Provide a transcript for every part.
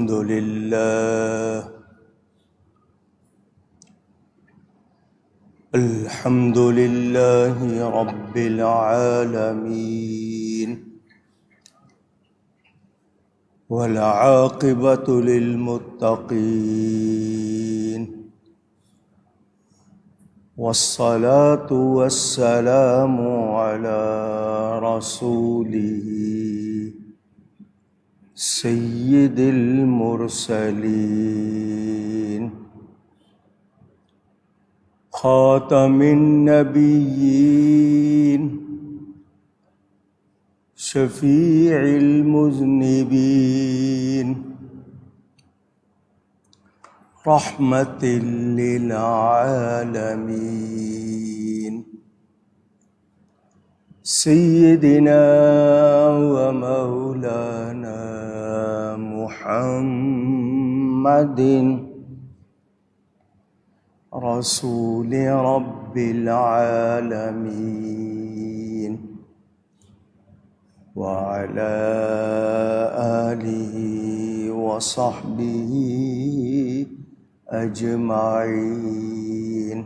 الحمد لله الحمد لله رب العالمين والعاقبة للمتقين والصلاة والسلام على رسوله سید المرسلین خاتم النبیین شفیع المذنبین رحمت للعالمین سیدنا ومولانا محمد رسول رب العالمين وعلى آله وصحبه أجمعين.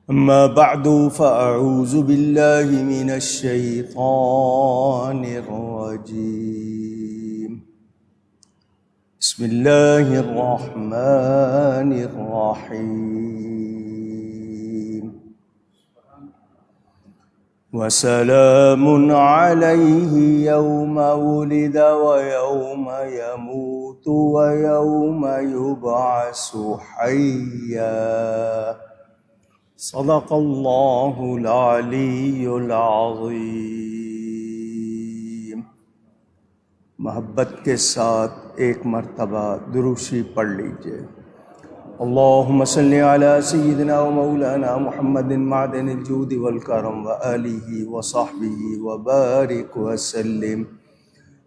أما بعد فأعوذ بالله من الشيطان الرجيم. بسم الله الرحمن الرحيم. وسلام عليه يوم ولد ويوم يموت ويوم يبعث حيا. صدق اللہ العلی العظیم. محبت کے ساتھ ایک مرتبہ دروشی پڑھ لیجئے. اللہم صلی علی سیدنا و مولانا محمد معدن الجود والکرم وآلہ وصحبہ وبارک وسلم.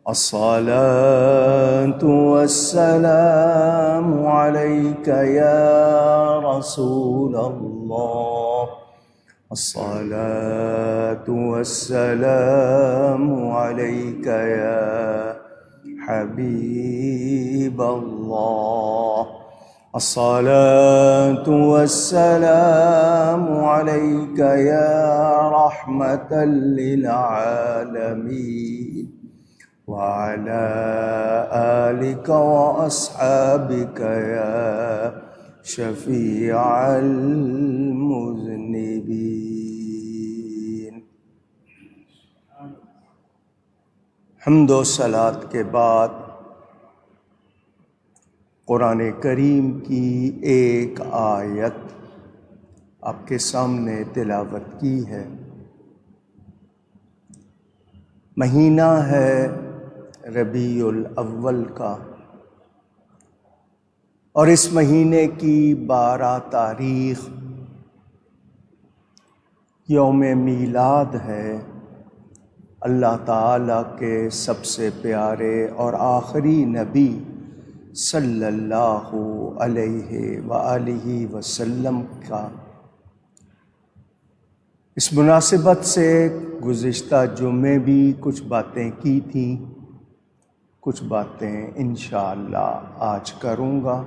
الصلاة والسلام عليك يا رسول الله. الصلاة والسلام عليك يا حبيب الله. الصلاة والسلام عليك يا رحمة للعالمين وعلى آلك وأصحابك يا شفيع المذنبين. حمد و صلاۃ کے بعد قرآن کریم کی ایک آیت آپ کے سامنے تلاوت کی ہے. مہینہ ہے ربیع الاول کا، اور اس مہینے کی 12 تاریخ یوم میلاد ہے اللہ تعالیٰ کے سب سے پیارے اور آخری نبی صلی اللہ علیہ وآلہ وسلم کا. اس مناسبت سے گزشتہ جمعے بھی کچھ باتیں کی تھیں، کچھ باتیں انشاءاللہ آج کروں گا.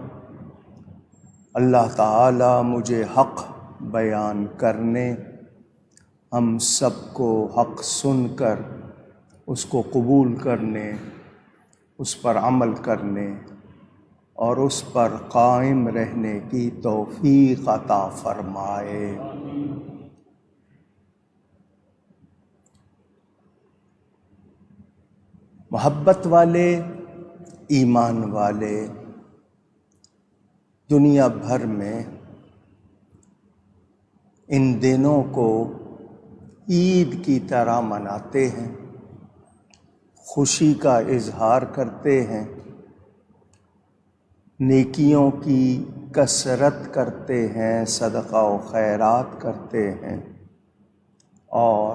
اللہ تعالی مجھے حق بیان کرنے، ہم سب کو حق سن کر اس کو قبول کرنے، اس پر عمل کرنے اور اس پر قائم رہنے کی توفیق عطا فرمائے. محبت والے، ایمان والے دنیا بھر میں ان دنوں کو عید کی طرح مناتے ہیں، خوشی کا اظہار کرتے ہیں، نیکیوں کی کثرت کرتے ہیں، صدقہ و خیرات کرتے ہیں، اور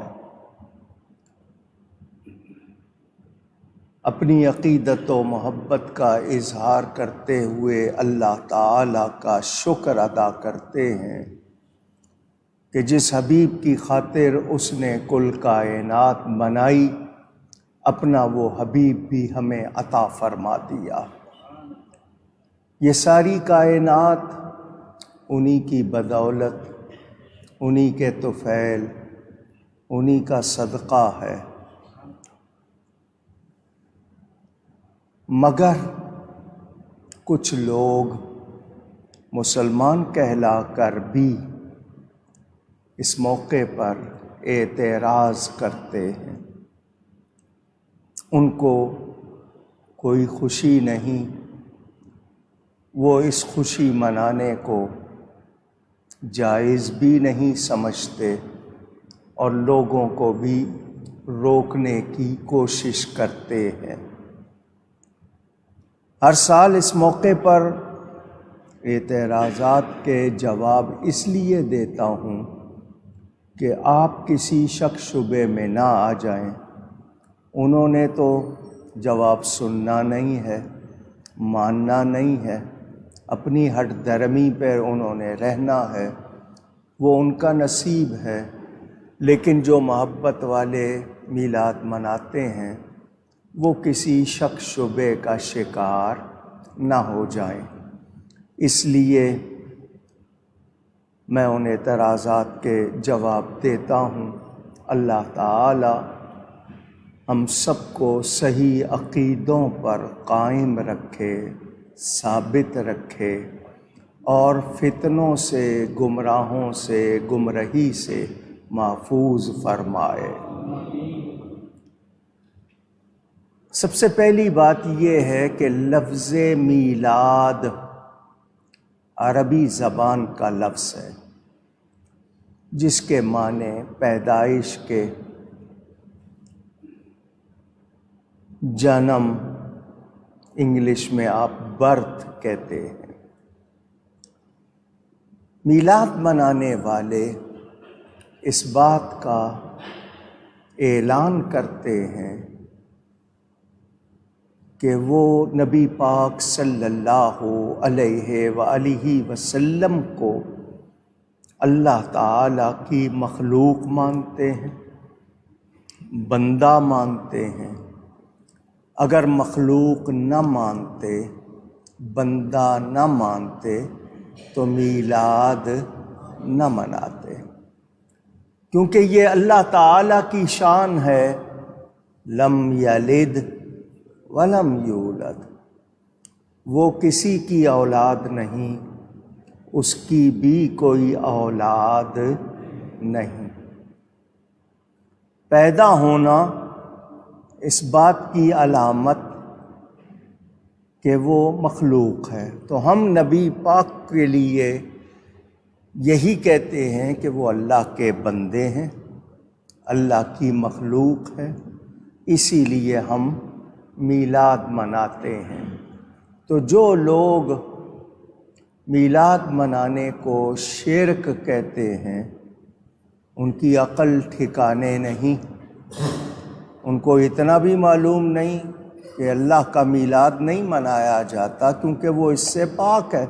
اپنی عقیدت و محبت کا اظہار کرتے ہوئے اللہ تعالیٰ کا شکر ادا کرتے ہیں کہ جس حبیب کی خاطر اس نے کل کائنات بنائی، اپنا وہ حبیب بھی ہمیں عطا فرما دیا. یہ ساری کائنات انہی کی بدولت، انہی کے طفیل، انہی کا صدقہ ہے، مگر کچھ لوگ مسلمان کہلا کر بھی اس موقع پر اعتراض کرتے ہیں۔ ان کو کوئی خوشی نہیں، وہ اس خوشی منانے کو جائز بھی نہیں سمجھتے اور لوگوں کو بھی روکنے کی کوشش کرتے ہیں۔ ہر سال اس موقع پر اعتراضات کے جواب اس لیے دیتا ہوں کہ آپ کسی شک شبے میں نہ آ جائیں۔ انہوں نے تو جواب سننا نہیں ہے، ماننا نہیں ہے، اپنی ہٹ درمی پر انہوں نے رہنا ہے، وہ ان کا نصیب ہے۔ لیکن جو محبت والے میلاد مناتے ہیں وہ کسی شک شبے کا شکار نہ ہو جائیں، اس لیے میں ان اعتراضات کے جواب دیتا ہوں۔ اللہ تعالی ہم سب کو صحیح عقیدوں پر قائم رکھے، ثابت رکھے اور فتنوں سے، گمراہوں سے، گمراہی سے محفوظ فرمائے۔ سب سے پہلی بات یہ ہے کہ لفظ میلاد عربی زبان کا لفظ ہے جس کے معنی پیدائش کے، جنم، انگلش میں آپ برتھ کہتے ہیں۔ میلاد منانے والے اس بات کا اعلان کرتے ہیں کہ وہ نبی پاک صلی اللہ علیہ وآلہ وسلم کو اللہ تعالیٰ کی مخلوق مانتے ہیں، بندہ مانتے ہیں۔ اگر مخلوق نہ مانتے، بندہ نہ مانتے تو میلاد نہ مناتے، کیونکہ یہ اللہ تعالیٰ کی شان ہے، لم یلد ولم یولد، وہ کسی کی اولاد نہیں، اس کی بھی کوئی اولاد نہیں۔ پیدا ہونا اس بات کی علامت کہ وہ مخلوق ہے، تو ہم نبی پاک کے لیے یہی کہتے ہیں کہ وہ اللہ کے بندے ہیں، اللہ کی مخلوق ہے، اسی لیے ہم میلاد مناتے ہیں۔ تو جو لوگ میلاد منانے کو شرک کہتے ہیں ان کی عقل ٹھکانے نہیں، ان کو اتنا بھی معلوم نہیں کہ اللہ کا میلاد نہیں منایا جاتا، کیونکہ وہ اس سے پاک ہے۔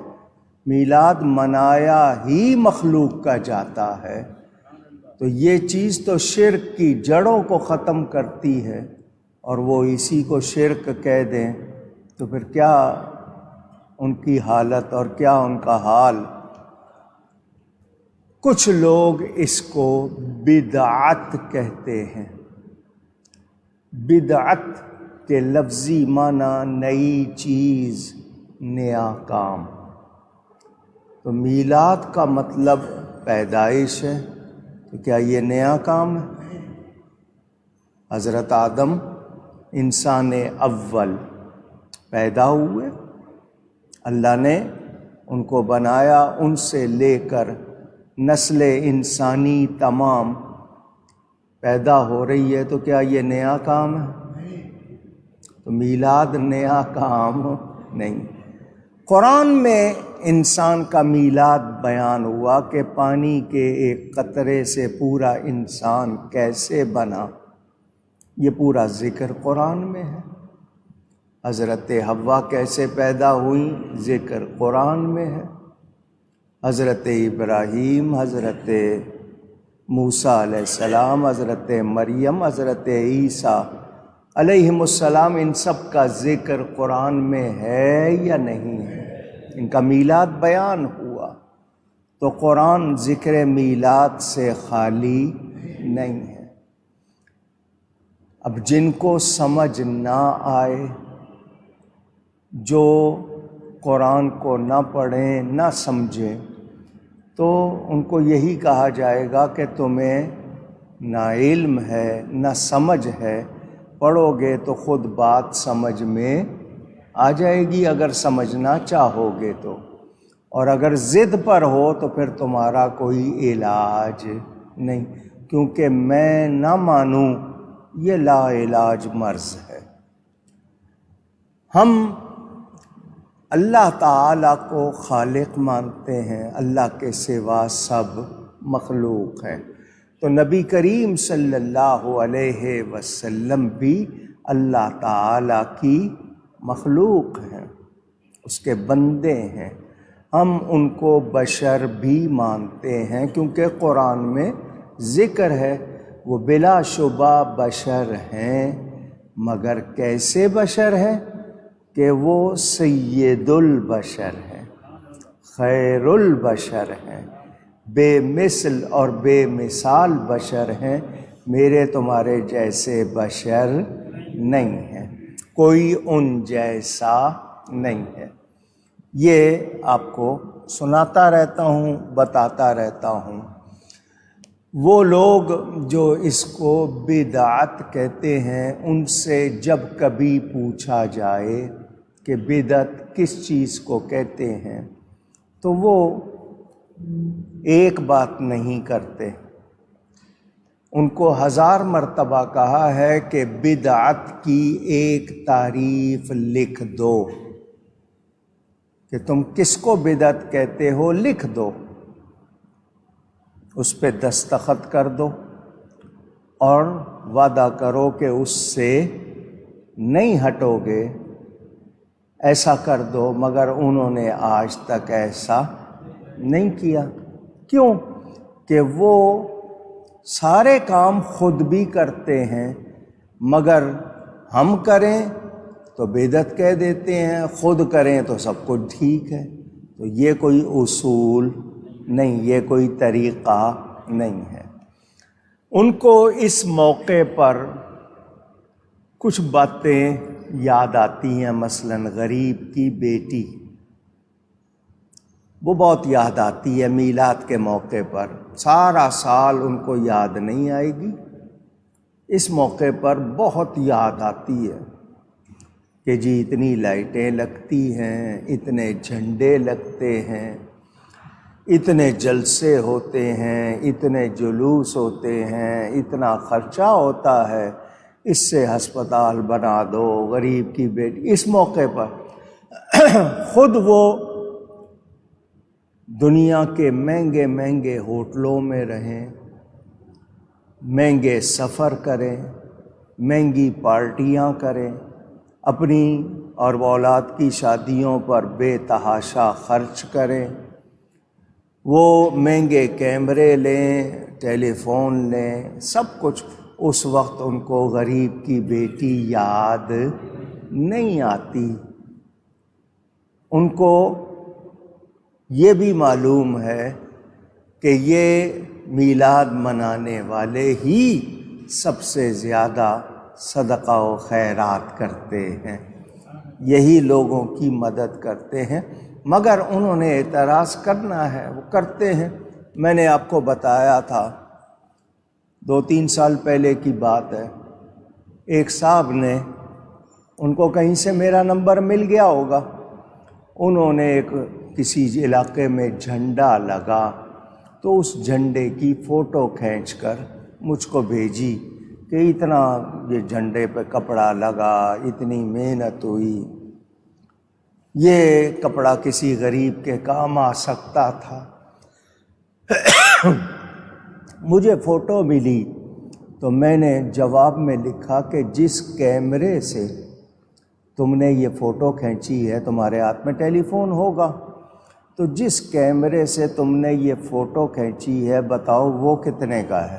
میلاد منایا ہی مخلوق کا جاتا ہے، تو یہ چیز تو شرک کی جڑوں کو ختم کرتی ہے، اور وہ اسی کو شرک کہہ دیں تو پھر کیا ان کی حالت اور کیا ان کا حال۔ کچھ لوگ اس کو بدعت کہتے ہیں۔ بدعت کے لفظی معنی نئی چیز، نیا کام۔ تو میلاد کا مطلب پیدائش ہے، تو کیا یہ نیا کام ہے؟ حضرت آدم انسان اول پیدا ہوئے، اللہ نے ان کو بنایا، ان سے لے کر نسل انسانی تمام پیدا ہو رہی ہے، تو کیا یہ نیا کام ہے؟ تو میلاد نیا کام نہیں۔ قرآن میں انسان کا میلاد بیان ہوا کہ پانی کے ایک قطرے سے پورا انسان کیسے بنا، یہ پورا ذکر قرآن میں ہے۔ حضرت حوا کیسے پیدا ہوئیں، ذکر قرآن میں ہے۔ حضرت ابراہیم، حضرت موسیٰ علیہ السلام، حضرت مریم، حضرت عیسیٰ علیہم السلام، ان سب کا ذکر قرآن میں ہے یا نہیں ہے؟ ان کا میلاد بیان ہوا، تو قرآن ذکر میلاد سے خالی نہیں ہے۔ اب جن کو سمجھ نہ آئے، جو قرآن کو نہ پڑھیں نہ سمجھیں، تو ان کو یہی کہا جائے گا کہ تمہیں نہ علم ہے نہ سمجھ ہے، پڑھو گے تو خود بات سمجھ میں آ جائے گی اگر سمجھنا چاہو گے تو، اور اگر ضد پر ہو تو پھر تمہارا کوئی علاج نہیں، کیونکہ میں نہ مانوں یہ لا علاج مرض ہے۔ ہم اللہ تعالیٰ کو خالق مانتے ہیں، اللہ کے سوا سب مخلوق ہیں، تو نبی کریم صلی اللہ علیہ وسلم بھی اللہ تعالیٰ کی مخلوق ہیں، اس کے بندے ہیں۔ ہم ان کو بشر بھی مانتے ہیں کیونکہ قرآن میں ذکر ہے وہ بلا شبہ بشر ہیں، مگر کیسے بشر ہیں کہ وہ سید البشر ہیں، خیر البشر ہیں، بے مثل اور بے مثال بشر ہیں، میرے تمہارے جیسے بشر نہیں ہیں، کوئی ان جیسا نہیں ہے۔ یہ آپ کو سناتا رہتا ہوں، بتاتا رہتا ہوں۔ وہ لوگ جو اس کو بدعت کہتے ہیں، ان سے جب کبھی پوچھا جائے کہ بدعت کس چیز کو کہتے ہیں، تو وہ ایک بات نہیں کرتے، ان کو 1000 مرتبہ کہا ہے کہ بدعت کی ایک تعریف لکھ دو، کہ تم کس کو بدعت کہتے ہو لکھ دو، اس پہ دستخط کر دو اور وعدہ کرو کہ اس سے نہیں ہٹو گے، ایسا کر دو، مگر انہوں نے آج تک ایسا نہیں کیا۔ کیوں؟ کہ وہ سارے کام خود بھی کرتے ہیں، مگر ہم کریں تو بدعت کہہ دیتے ہیں، خود کریں تو سب کچھ ٹھیک ہے۔ تو یہ کوئی اصول نہیں، یہ کوئی طریقہ نہیں ہے۔ ان کو اس موقع پر کچھ باتیں یاد آتی ہیں، مثلاً غریب کی بیٹی، وہ بہت یاد آتی ہے میلاد کے موقع پر، سارا سال ان کو یاد نہیں آئے گی، اس موقع پر بہت یاد آتی ہے کہ جی اتنی لائٹیں لگتی ہیں، اتنے جھنڈے لگتے ہیں، اتنے جلسے ہوتے ہیں، اتنے جلوس ہوتے ہیں، اتنا خرچہ ہوتا ہے، اس سے ہسپتال بنا دو، غریب کی بیٹی۔ اس موقع پر خود وہ دنیا کے مہنگے مہنگے ہوٹلوں میں رہیں، مہنگے سفر کریں، مہنگی پارٹیاں کریں، اپنی اور اولاد کی شادیوں پر بے تحاشا خرچ کریں، وہ مہنگے کیمرے لیں، ٹیلی فون لیں، سب کچھ، اس وقت ان کو غریب کی بیٹی یاد نہیں آتی۔ ان کو یہ بھی معلوم ہے کہ یہ میلاد منانے والے ہی سب سے زیادہ صدقہ و خیرات کرتے ہیں، یہی لوگوں کی مدد کرتے ہیں، مگر انہوں نے اعتراض کرنا ہے، وہ کرتے ہیں۔ میں نے آپ کو بتایا تھا 2-3 سال پہلے کی بات ہے، ایک صاحب نے، ان کو کہیں سے میرا نمبر مل گیا ہوگا، انہوں نے کسی علاقے میں جھنڈا لگا تو اس جھنڈے کی فوٹو کھینچ کر مجھ کو بھیجی کہ اتنا یہ جھنڈے پہ کپڑا لگا، اتنی محنت ہوئی، یہ کپڑا کسی غریب کے کام آ سکتا تھا۔ مجھے فوٹو ملی تو میں نے جواب میں لکھا کہ جس کیمرے سے تم نے یہ فوٹو کھینچی ہے، تمہارے ہاتھ میں ٹیلی فون ہوگا، تو جس کیمرے سے تم نے یہ فوٹو کھینچی ہے، بتاؤ وہ کتنے کا ہے؟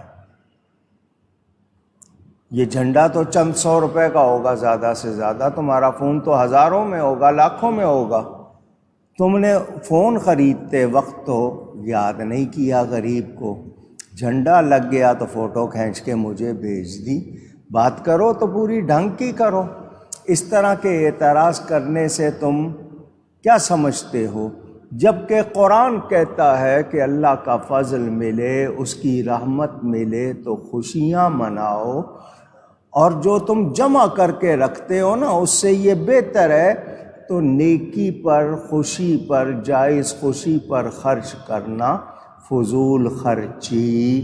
یہ جھنڈا تو چند 100 روپے کا ہوگا زیادہ سے زیادہ، تمہارا فون تو ہزاروں میں ہوگا، لاکھوں میں ہوگا، تم نے فون خریدتے وقت تو یاد نہیں کیا غریب کو، جھنڈا لگ گیا تو فوٹو کھینچ کے مجھے بھیج دی، بات کرو تو پوری ڈھنگ کی کرو۔ اس طرح کے اعتراض کرنے سے تم کیا سمجھتے ہو؟ جبکہ قرآن کہتا ہے کہ اللہ کا فضل ملے، اس کی رحمت ملے تو خوشیاں مناؤ، اور جو تم جمع کر کے رکھتے ہو نا اس سے یہ بہتر ہے، تو نیکی پر، خوشی پر، جائز خوشی پر خرچ کرنا فضول خرچی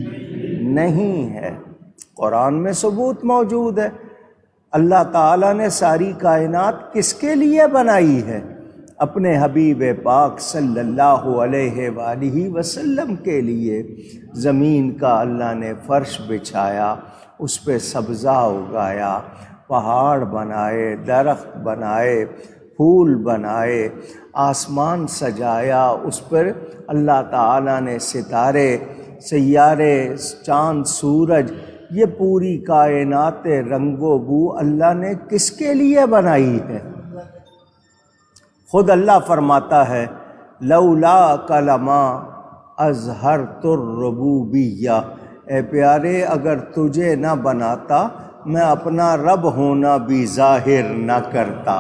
نہیں ہے۔ قرآن میں ثبوت موجود ہے۔ اللہ تعالیٰ نے ساری کائنات کس کے لیے بنائی ہے؟ اپنے حبیب پاک صلی اللہ علیہ وآلہ وسلم کے لیے۔ زمین کا اللہ نے فرش بچھایا، اس پہ سبزہ اگایا، پہاڑ بنائے، درخت بنائے، پھول بنائے، آسمان سجایا، اس پر اللہ تعالیٰ نے ستارے، سیارے، چاند، سورج، یہ پوری کائنات رنگ و بو اللہ نے کس کے لیے بنائی ہے؟ خود اللہ فرماتا ہے لولا کلمہ اظہرت الربوبیہ، اے پیارے اگر تجھے نہ بناتا میں اپنا رب ہونا بھی ظاہر نہ کرتا۔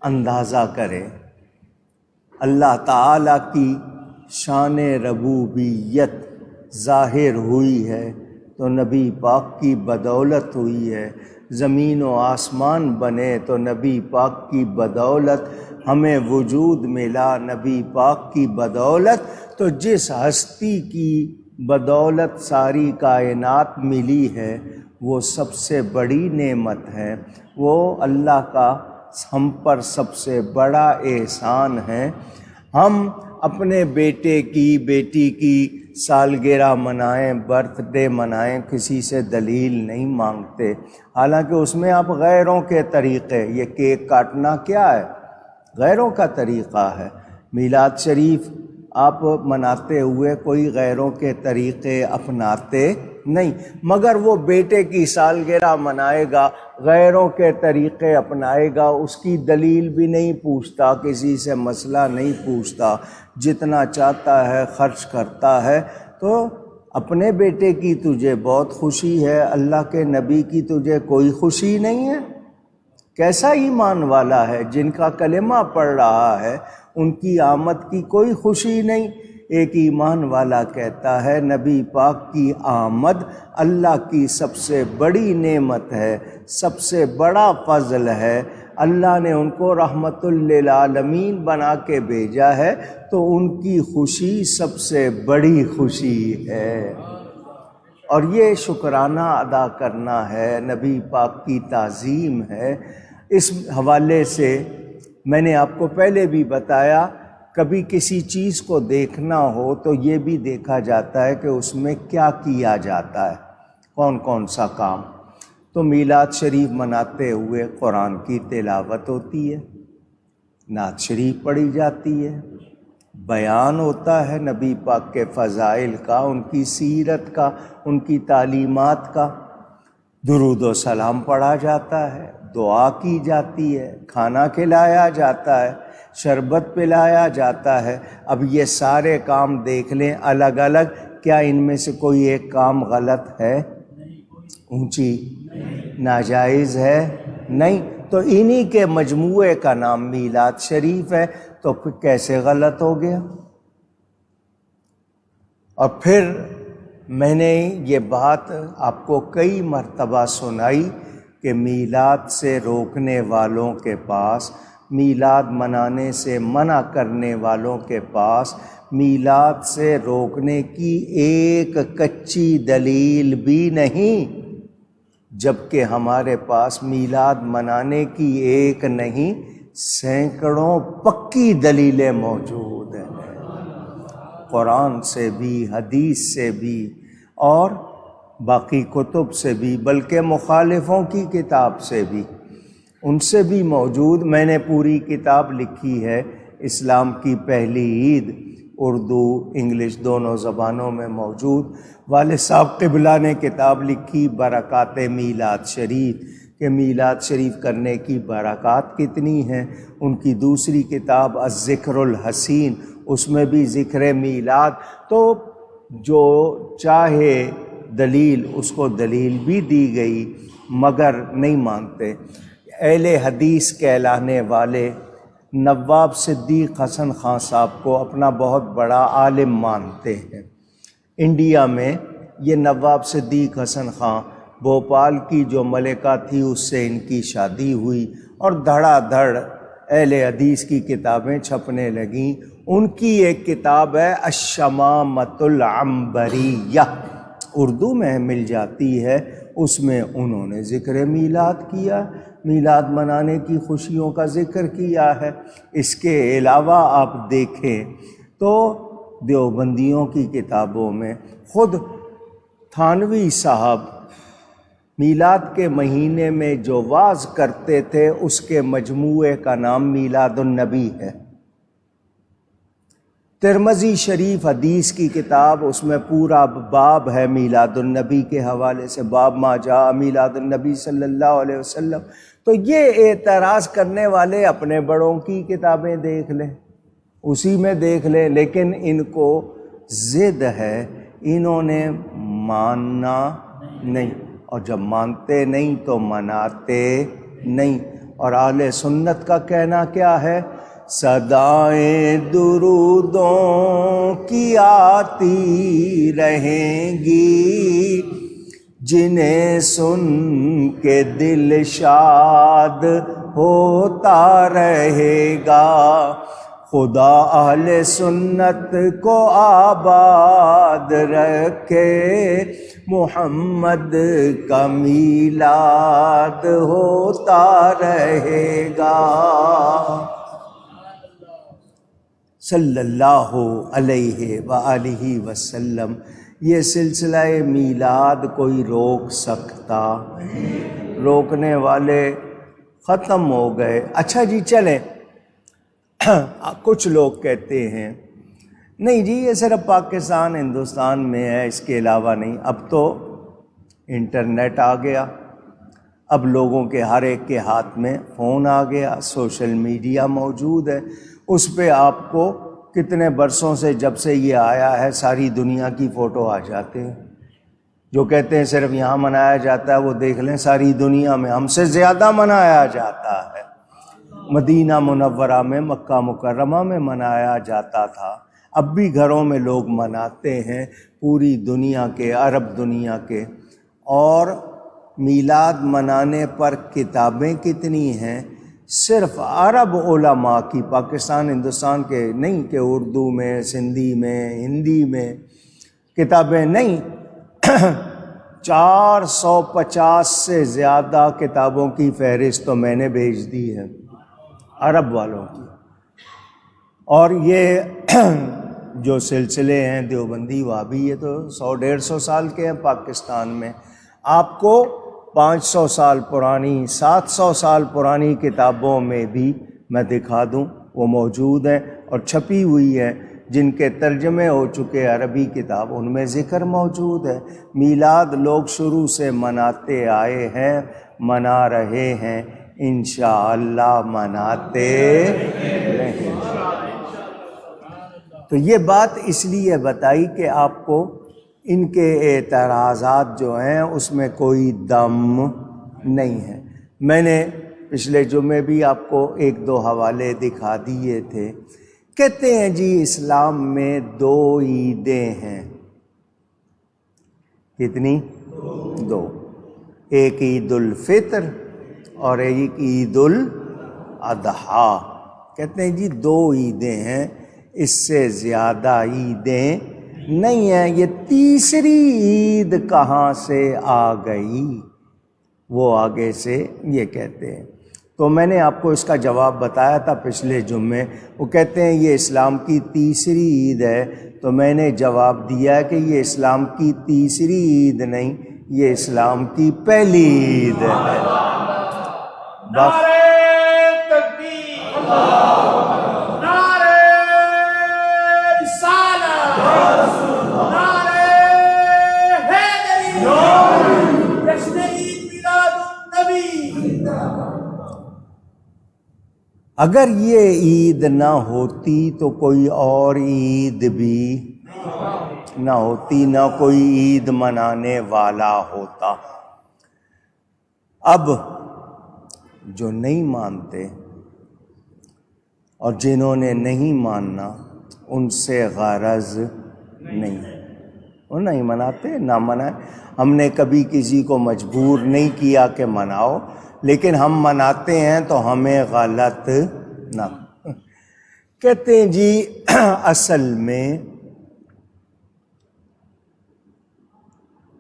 اندازہ کرے اللہ تعالیٰ کی شان ربوبیت ظاہر ہوئی ہے تو نبی پاک کی بدولت ہوئی ہے، زمین و آسمان بنے تو نبی پاک کی بدولت، ہمیں وجود ملا نبی پاک کی بدولت، تو جس ہستی کی بدولت ساری کائنات ملی ہے وہ سب سے بڑی نعمت ہے، وہ اللہ کا ہم پر سب سے بڑا احسان ہے۔ ہم اپنے بیٹے کی، بیٹی کی سالگرہ منائیں، برتھ ڈے منائیں، کسی سے دلیل نہیں مانگتے، حالانکہ اس میں آپ غیروں کے طریقے، یہ کیک کاٹنا کیا ہے؟ غیروں کا طریقہ ہے۔ میلاد شریف آپ مناتے ہوئے کوئی غیروں کے طریقے اپناتے نہیں، مگر وہ بیٹے کی سالگرہ منائے گا، غیروں کے طریقے اپنائے گا، اس کی دلیل بھی نہیں پوچھتا، کسی سے مسئلہ نہیں پوچھتا، جتنا چاہتا ہے خرچ کرتا ہے۔ تو اپنے بیٹے کی تجھے بہت خوشی ہے، اللہ کے نبی کی تجھے کوئی خوشی نہیں ہے؟ کیسا ایمان والا ہے؟ جن کا کلمہ پڑھ رہا ہے ان کی آمد کی کوئی خوشی نہیں۔ ایک ایمان والا کہتا ہے نبی پاک کی آمد اللہ کی سب سے بڑی نعمت ہے، سب سے بڑا فضل ہے، اللہ نے ان کو رحمت للعالمین بنا کے بھیجا ہے، تو ان کی خوشی سب سے بڑی خوشی ہے، اور یہ شکرانہ ادا کرنا ہے، نبی پاک کی تعظیم ہے۔ اس حوالے سے میں نے آپ کو پہلے بھی بتایا، کبھی کسی چیز کو دیکھنا ہو تو یہ بھی دیکھا جاتا ہے کہ اس میں کیا کیا جاتا ہے، کون کون سا کام۔ تو میلاد شریف مناتے ہوئے قرآن کی تلاوت ہوتی ہے، نعت شریف پڑھی جاتی ہے، بیان ہوتا ہے نبی پاک کے فضائل کا، ان کی سیرت کا، ان کی تعلیمات کا، درود و سلام پڑھا جاتا ہے، دعا کی جاتی ہے، کھانا کھلایا جاتا ہے، شربت پلایا جاتا ہے۔ اب یہ سارے کام دیکھ لیں الگ الگ، کیا ان میں سے کوئی ایک کام غلط ہے؟ اونچی ناجائز ہے؟ نہیں۔ تو انہی کے مجموعے کا نام میلاد شریف ہے، تو پھر کیسے غلط ہو گیا؟ اور پھر میں نے یہ بات آپ کو کئی مرتبہ سنائی کہ میلاد سے روکنے والوں کے پاس، میلاد منانے سے منع کرنے والوں کے پاس میلاد سے روکنے کی ایک کچی دلیل بھی نہیں، جبکہ ہمارے پاس میلاد منانے کی ایک نہیں سینکڑوں پکی دلیلیں موجود ہیں، قرآن سے بھی، حدیث سے بھی، اور باقی کتب سے بھی، بلکہ مخالفوں کی کتاب سے بھی، ان سے بھی موجود۔ میں نے پوری کتاب لکھی ہے اسلام کی پہلی عید، اردو انگلش دونوں زبانوں میں موجود۔ والد صاحب قبلہ نے کتاب لکھی برکات میلاد شریف کہ میلاد شریف کرنے کی برکات کتنی ہیں۔ ان کی دوسری کتاب الذکر الحسین، اس میں بھی ذکر میلاد، تو جو چاہے دلیل اس کو دلیل بھی دی گئی مگر نہیں مانتے۔ اہل حدیث کہلانے والے نواب صدیق حسن خان صاحب کو اپنا بہت بڑا عالم مانتے ہیں۔ انڈیا میں یہ نواب صدیق حسن خان، بھوپال کی جو ملکہ تھی اس سے ان کی شادی ہوئی اور دھڑا دھڑ اہل حدیث کی کتابیں چھپنے لگیں۔ ان کی ایک کتاب ہے الشمامۃ العنبریہ، اردو میں مل جاتی ہے، اس میں انہوں نے ذکر میلاد کیا، میلاد منانے کی خوشیوں کا ذکر کیا ہے۔ اس کے علاوہ آپ دیکھیں تو دیوبندیوں کی کتابوں میں خود تھانوی صاحب میلاد کے مہینے میں جو واعظ کرتے تھے اس کے مجموعے کا نام میلاد النبی ہے۔ ترمذی شریف حدیث کی کتاب، اس میں پورا باب ہے میلاد النبی کے حوالے سے، باب ما جاء میلاد النبی صلی اللہ علیہ وسلم۔ تو یہ اعتراض کرنے والے اپنے بڑوں کی کتابیں دیکھ لیں، اسی میں دیکھ لیں، لیکن ان کو ضد ہے، انہوں نے ماننا نہیں، اور جب مانتے نہیں تو مناتے نہیں۔ اور اہل سنت کا کہنا کیا ہے؟ صدائیں درودوں کی آتی رہیں گی، جنہیں سن کے دل شاد ہوتا رہے گا۔ خدا اہل سنت کو آباد رکھے، محمد کا میلاد ہوتا رہے گا۔ صلی اللہ علیہ وآلہ وسلم۔ یہ سلسلہ میلاد کوئی روک سکتا؟ روکنے والے ختم ہو گئے۔ اچھا جی چلیں، کچھ لوگ کہتے ہیں نہیں جی یہ صرف پاکستان ہندوستان میں ہے، اس کے علاوہ نہیں۔ اب تو انٹرنیٹ آ گیا، اب لوگوں کے ہر ایک کے ہاتھ میں فون آ گیا، سوشل میڈیا موجود ہے، اس پہ آپ کو کتنے برسوں سے جب سے یہ آیا ہے ساری دنیا کی فوٹو آ جاتے ہیں۔ جو کہتے ہیں صرف یہاں منایا جاتا ہے، وہ دیکھ لیں ساری دنیا میں ہم سے زیادہ منایا جاتا ہے۔ مدینہ منورہ میں، مکہ مکرمہ میں منایا جاتا تھا، اب بھی گھروں میں لوگ مناتے ہیں، پوری دنیا کے، عرب دنیا کے۔ اور میلاد منانے پر کتابیں کتنی ہیں؟ صرف عرب علماء کی، پاکستان ہندوستان کے نہیں کہ اردو میں، سندھی میں، ہندی میں کتابیں نہیں، 450 سے زیادہ کتابوں کی فہرست تو میں نے بھیج دی ہے عرب والوں کی۔ اور یہ جو سلسلے ہیں دیوبندی وہابی، یہ تو 100-150 سال کے ہیں پاکستان میں۔ آپ کو 500 سال پرانی، 700 سال پرانی کتابوں میں بھی میں دکھا دوں، وہ موجود ہیں اور چھپی ہوئی ہیں، جن کے ترجمے ہو چکے عربی کتاب، ان میں ذکر موجود ہے۔ میلاد لوگ شروع سے مناتے آئے ہیں، منا رہے ہیں، انشاءاللہ مناتے رہیں۔ تو یہ بات اس لیے بتائی کہ آپ کو ان کے اعتراضات جو ہیں اس میں کوئی دم نہیں ہے۔ میں نے پچھلے جمعے بھی آپ کو 1-2 حوالے دکھا دیے تھے۔ کہتے ہیں جی اسلام میں 2 عیدیں ہیں۔ کتنی؟ 2۔ ایک عید الفطر اور ایک عید الاضحیٰ۔ کہتے ہیں جی 2 عیدیں ہیں، اس سے زیادہ عیدیں نہیں ہیں۔ یہ تیسری عید کہاں سے آ گئی؟ وہ آگے سے یہ کہتے ہیں۔ تو میں نے آپ کو اس کا جواب بتایا تھا پچھلے جمعے۔ وہ کہتے ہیں یہ اسلام کی تیسری عید ہے، تو میں نے جواب دیا کہ یہ اسلام کی تیسری عید نہیں، یہ اسلام کی پہلی عید ہے۔ نعرے تکبیر، نعرے رسالت۔ اگر یہ عید نہ ہوتی تو کوئی اور عید بھی نہ ہوتی، نہ کوئی عید منانے والا ہوتا۔ اب جو نہیں مانتے اور جنہوں نے نہیں ماننا ان سے غرض نہیں، وہ نہیں مناتے، نہ منائیں۔ ہم نے کبھی کسی کو مجبور نہیں کیا کہ مناؤ، لیکن ہم مناتے ہیں تو ہمیں غلط نہ کہتے ہیں جی۔ اصل میں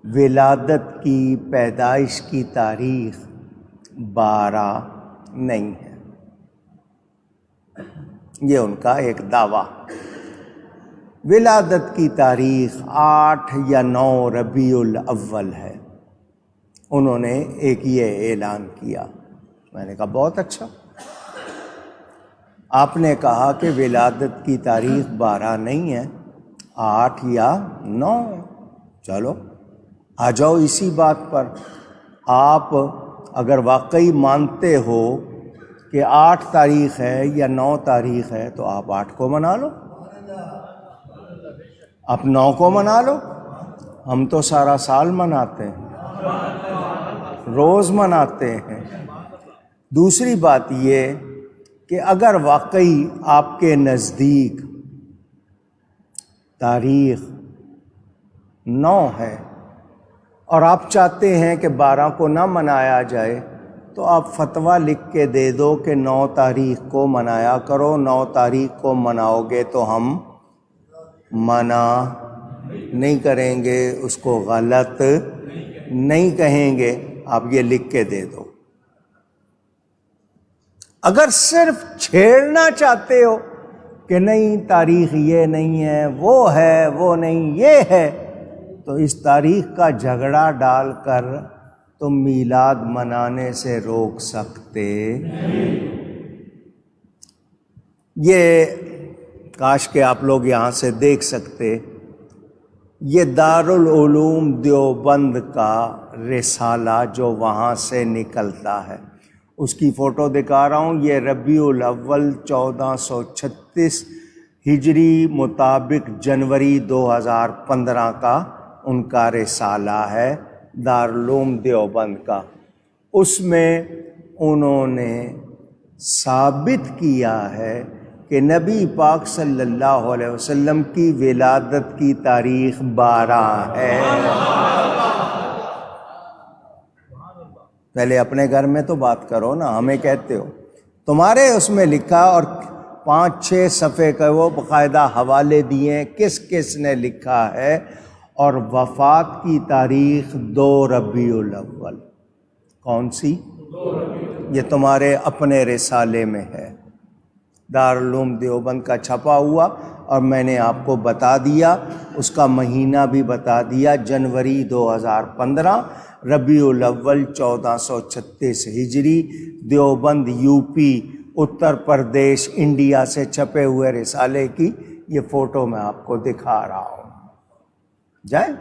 ولادت کی، پیدائش کی تاریخ 12 نہیں ہے، یہ ان کا ایک دعویٰ۔ ولادت کی تاریخ 8 یا 9 ربیع الاول ہے، انہوں نے ایک یہ اعلان کیا۔ میں نے کہا بہت اچھا، آپ نے کہا کہ ولادت کی تاریخ 12 نہیں ہے، 8 یا 9 ہے، چلو آ جاؤ اسی بات پر۔ آپ اگر واقعی مانتے ہو کہ 8 تاریخ ہے یا 9 تاریخ ہے تو آپ 8 کو منا لو، آپ 9 کو منا لو۔ ہم تو سارا سال مناتے ہیں، روز مناتے ہیں۔ دوسری بات یہ کہ اگر واقعی آپ کے نزدیک تاریخ 9 ہے اور آپ چاہتے ہیں کہ 12 کو نہ منایا جائے، تو آپ فتویٰ لکھ کے دے دو کہ 9 تاریخ کو منایا کرو۔ 9 تاریخ کو مناؤ گے تو ہم منع نہیں کریں گے، اس کو غلط نہیں کہیں گے، آپ یہ لکھ کے دے دو۔ اگر صرف چھیڑنا چاہتے ہو کہ نہیں تاریخ یہ نہیں ہے، وہ ہے، وہ نہیں یہ ہے، تو اس تاریخ کا جھگڑا ڈال کر تم میلاد منانے سے روک سکتے۔ یہ کاش کہ آپ لوگ یہاں سے دیکھ سکتے، یہ دارالعلوم دیوبند کا رسالہ جو وہاں سے نکلتا ہے، اس کی فوٹو دکھا رہا ہوں۔ یہ ربیع الاول 1436 ہجری مطابق جنوری 2015 کا ان کا رسالہ ہے، دارالعلوم دیوبند کا۔ اس میں انہوں نے ثابت کیا ہے کہ نبی پاک صلی اللہ علیہ وسلم کی ولادت کی تاریخ 12 ہے۔ پہلے اپنے گھر میں تو بات کرو نا، ہمیں کہتے ہو تمہارے اس میں لکھا، اور 5-6 صفحے کا وہ باقاعدہ حوالے دیے کس کس نے لکھا ہے، اور وفات کی تاریخ 2 ربیع الاول۔ کون سی؟ یہ تمہارے اپنے رسالے میں ہے، دارالعلوم دیوبند کا چھپا ہوا، اور میں نے آپ کو بتا دیا، اس کا مہینہ بھی بتا دیا، جنوری 2015، ربیع الاول 1436 ہجری، Deoband U P Uttar Pradesh India سے چھپے ہوئے رسالے کی یہ فوٹو میں آپ کو دکھا رہا ہوں۔ جائیں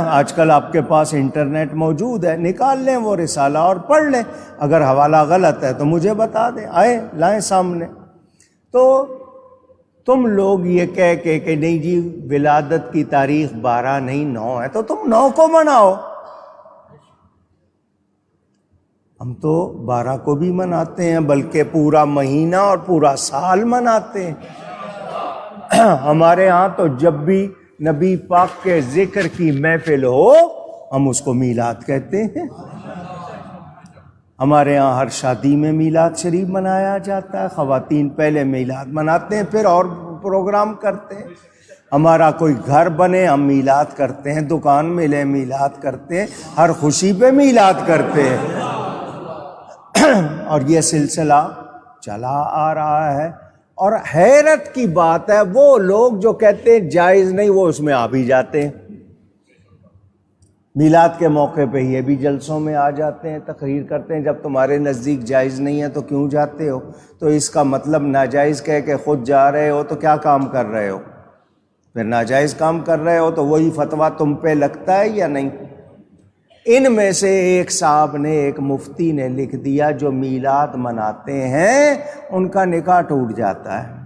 آج کل آپ کے پاس انٹرنیٹ موجود ہے، نکال لیں وہ رسالہ اور پڑھ لیں، اگر حوالہ غلط ہے تو مجھے بتا دیں، لائیں سامنے۔ تو تم لوگ یہ کہہ کے کہ نہیں جی ولادت کی تاریخ 12 نہیں 9 ہے، تو تم 9 کو مناؤ۔ ہم تو 12 کو بھی مناتے ہیں، بلکہ پورا مہینہ اور پورا سال مناتے ہیں۔ ہمارے ہاں تو جب بھی نبی پاک کے ذکر کی محفل ہو ہم اس کو میلاد کہتے ہیں۔ ہمارے ہاں ہر شادی میں میلاد شریف منایا جاتا ہے، خواتین پہلے میلاد مناتے ہیں پھر اور پروگرام کرتے ہیں۔ ہمارا کوئی گھر بنے ہم میلاد کرتے ہیں، دکان ملے میلاد کرتے ہیں، ہر خوشی پہ میلاد کرتے ہیں، اور یہ سلسلہ چلا آ رہا ہے۔ اور حیرت کی بات ہے، وہ لوگ جو کہتے ہیں جائز نہیں، وہ اس میں آ بھی جاتے ہیں۔ میلاد کے موقع پہ یہ بھی جلسوں میں آ جاتے ہیں، تقریر کرتے ہیں۔ جب تمہارے نزدیک جائز نہیں ہے تو کیوں جاتے ہو؟ تو اس کا مطلب ناجائز کہہ کے خود جا رہے ہو تو کیا کام کر رہے ہو؟ پھر ناجائز کام کر رہے ہو تو وہی فتویٰ تم پہ لگتا ہے یا نہیں؟ ان میں سے ایک صاحب نے، ایک مفتی نے لکھ دیا جو میلاد مناتے ہیں ان کا نکاح ٹوٹ جاتا ہے۔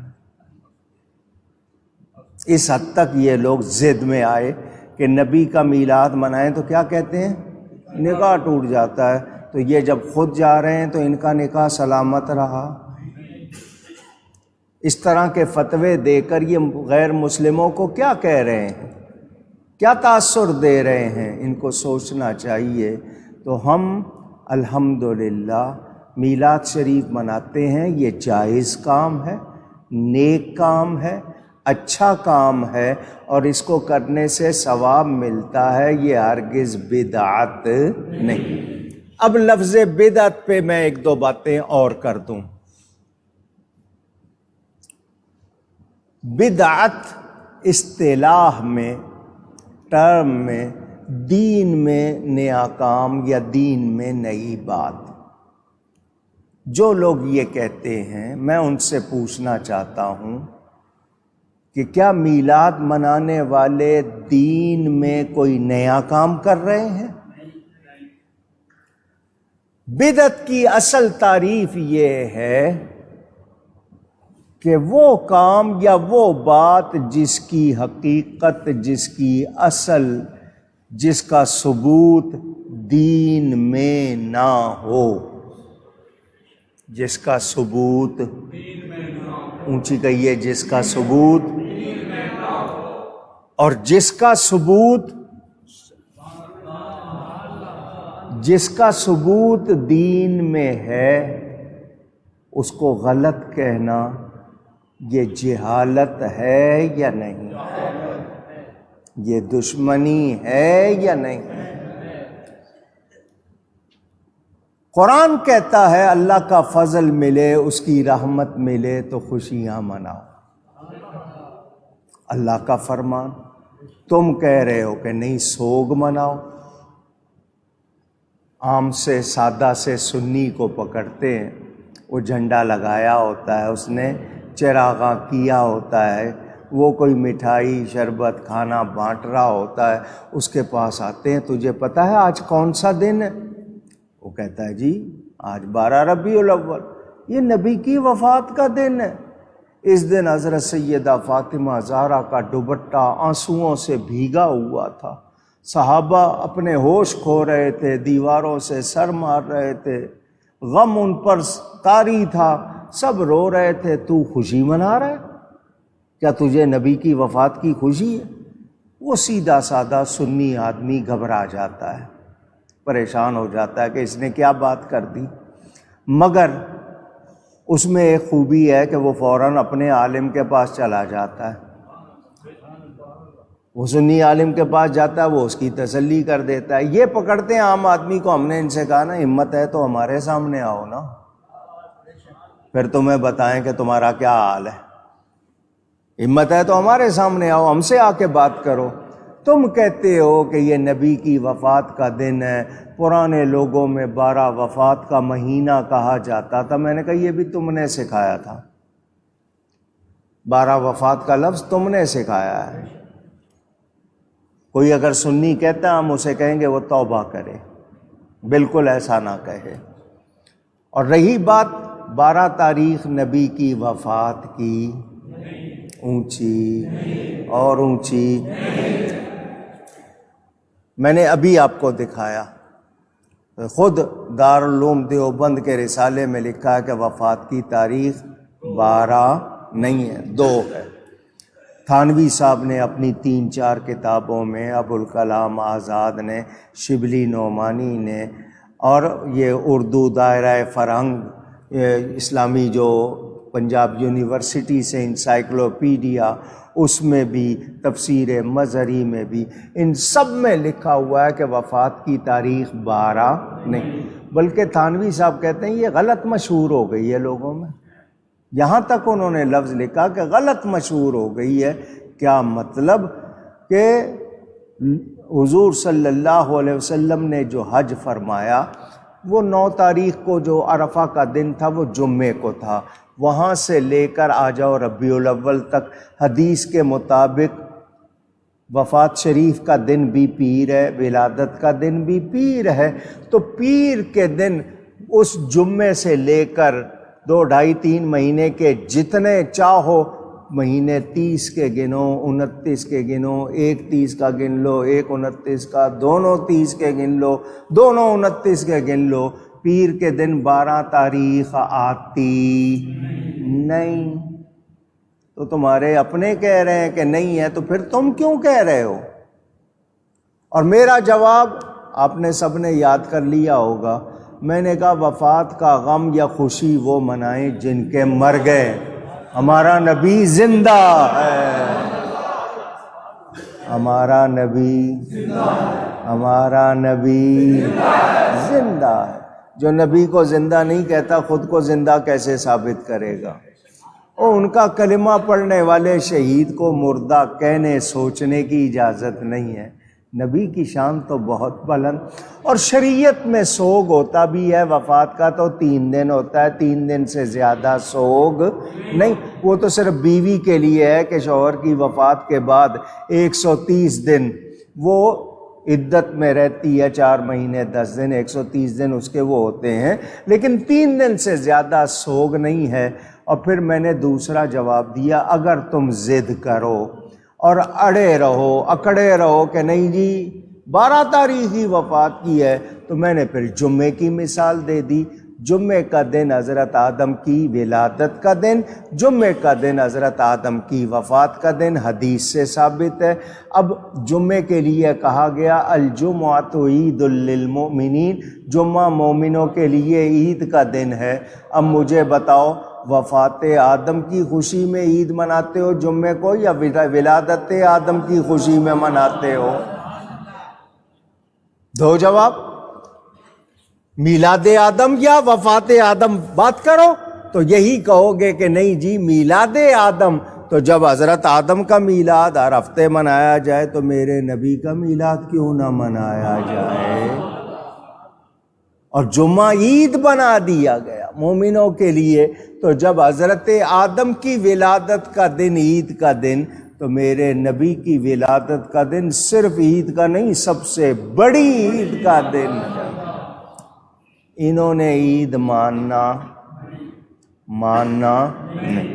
اس حد تک یہ لوگ ضد میں آئے کہ نبی کا میلاد منائیں تو کیا کہتے ہیں؟ نکاح ٹوٹ جاتا ہے۔ تو یہ جب خود جا رہے ہیں تو ان کا نکاح سلامت رہا۔ اس طرح کے فتوے دے کر یہ غیر مسلموں کو کیا کہہ رہے ہیں، کیا تاثر دے رہے ہیں، ان کو سوچنا چاہیے۔ تو ہم الحمدللہ میلاد شریف مناتے ہیں، یہ جائز کام ہے، نیک کام ہے، اچھا کام ہے، اور اس کو کرنے سے ثواب ملتا ہے، یہ ہرگز بدعت نہیں۔ اب لفظ بدعت پہ میں ایک دو باتیں اور کر دوں۔ بدعت اصطلاح میں، ٹرم میں، دین میں نیا کام یا دین میں نئی بات۔ جو لوگ یہ کہتے ہیں میں ان سے پوچھنا چاہتا ہوں کہ کیا میلاد منانے والے دین میں کوئی نیا کام کر رہے ہیں؟ بدعت کی اصل تعریف یہ ہے کہ وہ کام یا وہ بات جس کی حقیقت، جس کی اصل، جس کا ثبوت دین میں نہ ہو، جس کا ثبوت، اونچی کہیے، جس کا ثبوت، اور جس کا ثبوت دین میں ہے، اس کو غلط کہنا یہ جہالت ہے یا نہیں؟ یہ دشمنی ہے یا نہیں؟ قرآن کہتا ہے اللہ کا فضل ملے، اس کی رحمت ملے تو خوشیاں مناؤ، اللہ کا فرمان۔ تم کہہ رہے ہو کہ نہیں، سوگ مناؤ۔ عام سے سادہ سے سنی کو پکڑتے ہیں، وہ جھنڈا لگایا ہوتا ہے، اس نے چراغاں کیا ہوتا ہے، وہ کوئی مٹھائی شربت کھانا بانٹ رہا ہوتا ہے، اس کے پاس آتے ہیں، تجھے پتہ ہے آج کون سا دن ہے؟ وہ کہتا ہے جی آج 12 ربیع الاول، یہ نبی کی وفات کا دن ہے۔ اس دن حضرت سیدہ فاطمہ زہرا کا دوپٹہ آنسوؤں سے بھیگا ہوا تھا، صحابہ اپنے ہوش کھو رہے تھے، دیواروں سے سر مار رہے تھے، غم ان پر طاری تھا، سب رو رہے تھے، تو خوشی منا رہا ہے؟ کیا تجھے نبی کی وفات کی خوشی ہے؟ وہ سیدھا سادہ سنی آدمی گھبرا جاتا ہے، پریشان ہو جاتا ہے کہ اس نے کیا بات کر دی۔ مگر اس میں ایک خوبی ہے کہ وہ فوراً اپنے عالم کے پاس چلا جاتا ہے، وہ سنی عالم کے پاس جاتا ہے، وہ اس کی تسلی کر دیتا ہے۔ یہ پکڑتے ہیں عام آدمی کو، ہم نے ان سے کہا نا ہمت ہے تو ہمارے سامنے آؤ نا، پھر تمہیں بتائیں کہ تمہارا کیا حال ہے۔ ہمت ہے تو ہمارے سامنے آؤ، ہم سے آ کے بات کرو۔ تم کہتے ہو کہ یہ نبی کی وفات کا دن ہے، پرانے لوگوں میں 12 وفات کا مہینہ کہا جاتا تھا۔ میں نے کہا یہ بھی تم نے سکھایا تھا، 12 وفات کا لفظ تم نے سکھایا ہے۔ کوئی اگر سنی کہتا ہے ہم اسے کہیں گے وہ توبہ کرے، بالکل ایسا نہ کہے۔ اور رہی بات 12 تاریخ نبی کی وفات کی، اونچی اور اونچی، میں نے ابھی آپ کو دکھایا، خود دارالعلوم دیوبند کے رسالے میں لکھا ہے کہ وفات کی تاریخ 12 نہیں ہے، 2 ہے۔ تھانوی صاحب نے اپنی 3-4 کتابوں میں، ابوالکلام آزاد نے، شبلی نعمانی نے، اور یہ اردو دائرہ فرہنگ اسلامی جو پنجاب یونیورسٹی سے انسائکلوپیڈیا، اس میں بھی، تفسیر مظہری میں بھی، ان سب میں لکھا ہوا ہے کہ وفات کی تاریخ 12 نہیں، بلکہ تھانوی صاحب کہتے ہیں یہ غلط مشہور ہو گئی ہے لوگوں میں۔ یہاں تک انہوں نے لفظ لکھا کہ غلط مشہور ہو گئی ہے۔ کیا مطلب؟ کہ حضور صلی اللہ علیہ وسلم نے جو حج فرمایا وہ 9 تاریخ کو جو عرفہ کا دن تھا وہ جمعے کو تھا، وہاں سے لے کر آ جاؤ ربیع الاول تک، حدیث کے مطابق وفات شریف کا دن بھی پیر ہے، ولادت کا دن بھی پیر ہے۔ تو پیر کے دن اس جمعے سے لے کر 2 ڈھائی 3 مہینے کے جتنے چاہو مہینے 30 کے گنو، 29 کے گنو، ایک 30 کا گن لو، ایک 29 کا، دونوں 30 کے گن لو، دونوں 29 کے گن لو، پیر کے دن 12 تاریخ آتی نہیں۔ تو تمہارے اپنے کہہ رہے ہیں کہ نہیں ہے، تو پھر تم کیوں کہہ رہے ہو؟ اور میرا جواب آپ نے سب نے یاد کر لیا ہوگا، میں نے کہا وفات کا غم یا خوشی وہ منائیں جن کے مر گئے، ہمارا نبی زندہ ہے، ہمارا نبی زندہ ہے۔ جو نبی کو زندہ نہیں کہتا خود کو زندہ کیسے ثابت کرے گا؟ اور ان کا کلمہ پڑھنے والے شہید کو مردہ کہنے سوچنے کی اجازت نہیں ہے۔ نبی کی شان تو بہت بلند، اور شریعت میں سوگ ہوتا بھی ہے، وفات کا تو 3 دن ہوتا ہے، 3 دن سے زیادہ سوگ نہیں۔ وہ تو صرف بیوی کے لیے ہے کہ شوہر کی وفات کے بعد 130 دن وہ عدت میں رہتی ہے، 4 مہینے 10 دن، 130 دن اس کے وہ ہوتے ہیں، لیکن 3 دن سے زیادہ سوگ نہیں ہے۔ اور پھر میں نے دوسرا جواب دیا، اگر تم ضد کرو اور اڑے رہو، اکڑے رہو کہ نہیں جی 12 تاریخ ہی وفات کی ہے، تو میں نے پھر جمعے کی مثال دے دی۔ جمعے کا دن حضرت آدم کی ولادت کا دن، جمعے کا دن حضرت آدم کی وفات کا دن، حدیث سے ثابت ہے۔ اب جمعے کے لیے کہا گیا الجمعۃ عید للمؤمنین، جمعہ مومنوں کے لیے عید کا دن ہے۔ اب مجھے بتاؤ، وفات آدم کی خوشی میں عید مناتے ہو جمعے کو، یا ولادت آدم کی خوشی میں مناتے ہو؟ دو جواب، میلاد آدم یا وفات آدم بات کرو تو یہی کہو گے کہ نہیں جی میلاد آدم، تو جب حضرت آدم کا میلاد ہر ہفتے منایا جائے تو میرے نبی کا میلاد کیوں نہ منایا جائے؟ اور جمعہ عید بنا دیا گیا مومنوں کے لیے، تو جب حضرت آدم کی ولادت کا دن عید کا دن، تو میرے نبی کی ولادت کا دن صرف عید کا نہیں، سب سے بڑی عید کا دن ہے۔ انہوں نے عید ماننا نہیں،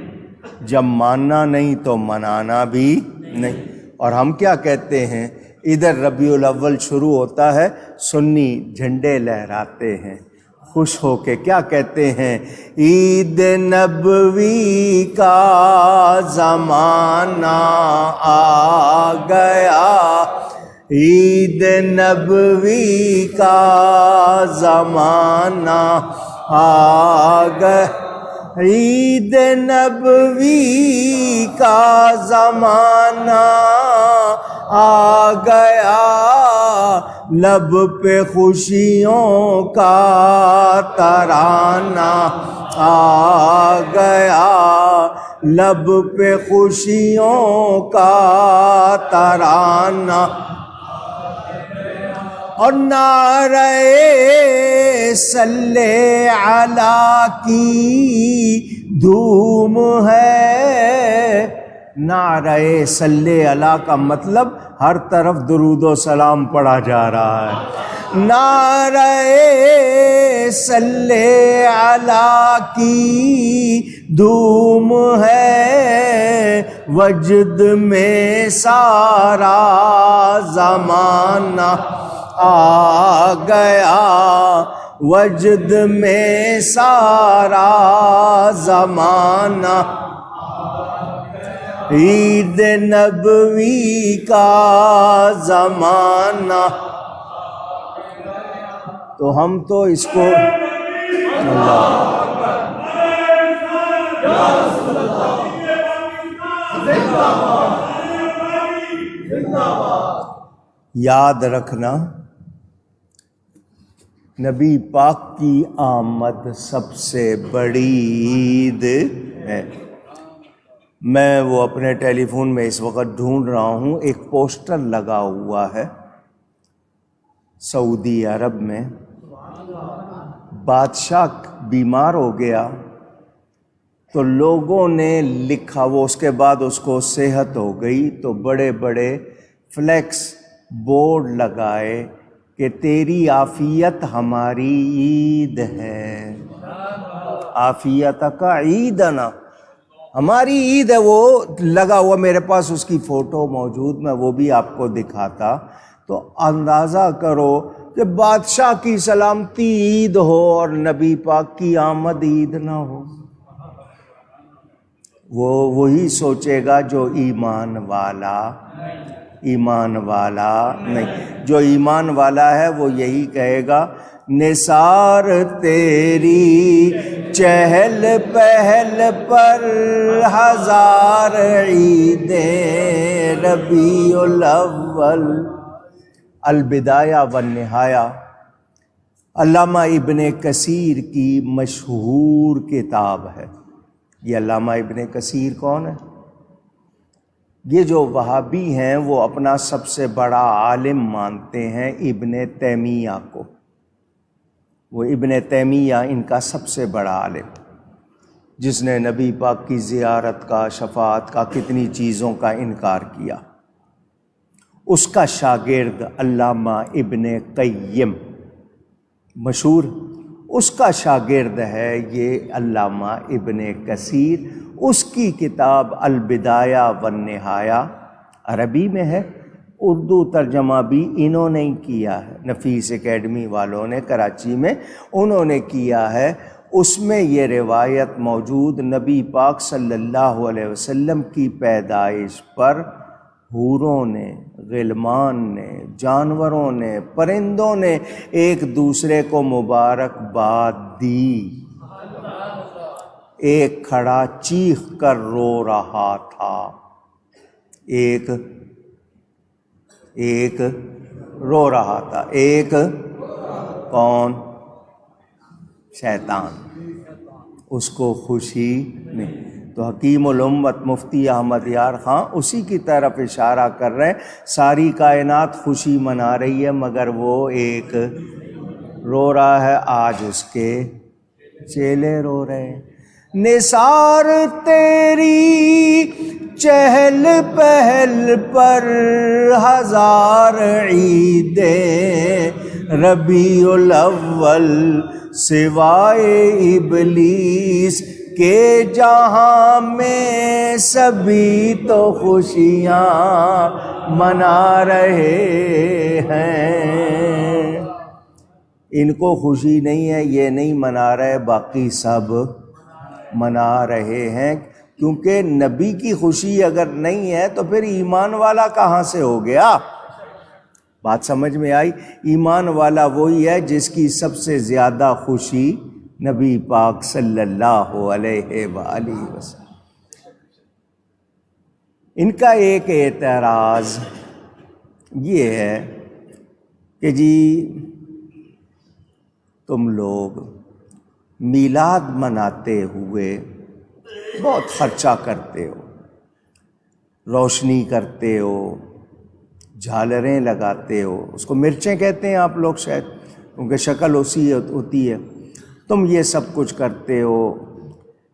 جب ماننا نہیں تو منانا بھی نہیں۔ اور ہم کیا کہتے ہیں، ادھر ربیع الاول شروع ہوتا ہے، سنی جھنڈے لہراتے ہیں خوش ہو کے، کیا کہتے ہیں، عید نبوی کا زمانہ آ گیا، عید نبوی کا زمانہ آ گیا، عید نبوی کا زمانہ آ گیا، لب پہ خوشیوں کا ترانہ آ گیا، لب پہ خوشیوں کا ترانہ، اور نعرہ صلی علی کی دھوم ہے۔ نعرہ صلی علی کا مطلب ہر طرف درود و سلام پڑھا جا رہا ہے۔ نعرہ صلی علی کی دھوم ہے، وجد میں سارا زمانہ آ گیا، وجد میں سارا زمانہ، عید نبوی کا زمانہ۔ تو ہم تو اس کو یاد رکھنا، نبی پاک کی آمد سب سے بڑی عید ہے۔ میں وہ اپنے ٹیلی فون میں اس وقت ڈھونڈ رہا ہوں، ایک پوسٹر لگا ہوا ہے سعودی عرب میں، بادشاہ بیمار ہو گیا تو لوگوں نے لکھا، وہ اس کے بعد اس کو صحت ہو گئی تو بڑے بڑے فلیکس بورڈ لگائے کہ تیری عافیت ہماری عید ہے، عافیت کا عیدنا، ہماری عید ہے، وہ لگا ہوا میرے پاس اس کی فوٹو موجود، میں وہ بھی آپ کو دکھاتا، تو اندازہ کرو کہ بادشاہ کی سلامتی عید ہو اور نبی پاک کی آمد عید نہ ہو۔ وہ وہی سوچے گا جو ایمان والا نہیں، جو ایمان والا ہے وہ یہی کہے گا نثار تیری چہل پہل پر ہزار عیدیں ربیع الاول۔ البدایہ والنہایہ علامہ ابن کثیر کی مشہور کتاب ہے۔ یہ علامہ ابن کثیر کون ہے؟ یہ جو وہابی ہیں وہ اپنا سب سے بڑا عالم مانتے ہیں ابن تیمیہ کو، وہ ابن تیمیہ ان کا سب سے بڑا عالم، جس نے نبی پاک کی زیارت کا، شفاعت کا، کتنی چیزوں کا انکار کیا۔ اس کا شاگرد علامہ ابن قیم مشہور، اس کا شاگرد ہے یہ علامہ ابن کثیر۔ اس کی کتاب البدایہ والنہایہ عربی میں ہے، اردو ترجمہ بھی انہوں نے کیا ہے، نفیس اکیڈمی والوں نے کراچی میں انہوں نے کیا ہے۔ اس میں یہ روایت موجود، نبی پاک صلی اللہ علیہ وسلم کی پیدائش پر حوروں نے، غلمان نے، جانوروں نے، پرندوں نے ایک دوسرے کو مبارکباد دی۔ ایک کھڑا چیخ کر رو رہا تھا، ایک رو رہا تھا، ایک کون؟ شیطان، اس کو خوشی نہیں۔ تو حکیم الامت مفتی احمد یار خان اسی کی طرف اشارہ کر رہے ہیں، ساری کائنات خوشی منا رہی ہے مگر وہ ایک رو رہا ہے، آج اس کے چیلے رو رہے ہیں۔ نثار تیری چہل پہل پر ہزار عیدیں ربیع الاول، سوائے ابلیس کے جہاں میں سبھی تو خوشیاں منا رہے ہیں۔ ان کو خوشی نہیں ہے، یہ نہیں منا رہے، باقی سب منا رہے ہیں، کیونکہ نبی کی خوشی اگر نہیں ہے تو پھر ایمان والا کہاں سے ہو گیا؟ بات سمجھ میں آئی؟ ایمان والا وہی ہے جس کی سب سے زیادہ خوشی نبی پاک صلی اللہ علیہ وآلہ وسلم۔ ان کا ایک اعتراض یہ ہے کہ جی تم لوگ میلاد مناتے ہوئے بہت خرچہ کرتے ہو، روشنی کرتے ہو، جھالریں لگاتے ہو، اس کو مرچیں کہتے ہیں آپ لوگ شاید، کیونکہ شکل اسی ہوتی ہے، تم یہ سب کچھ کرتے ہو،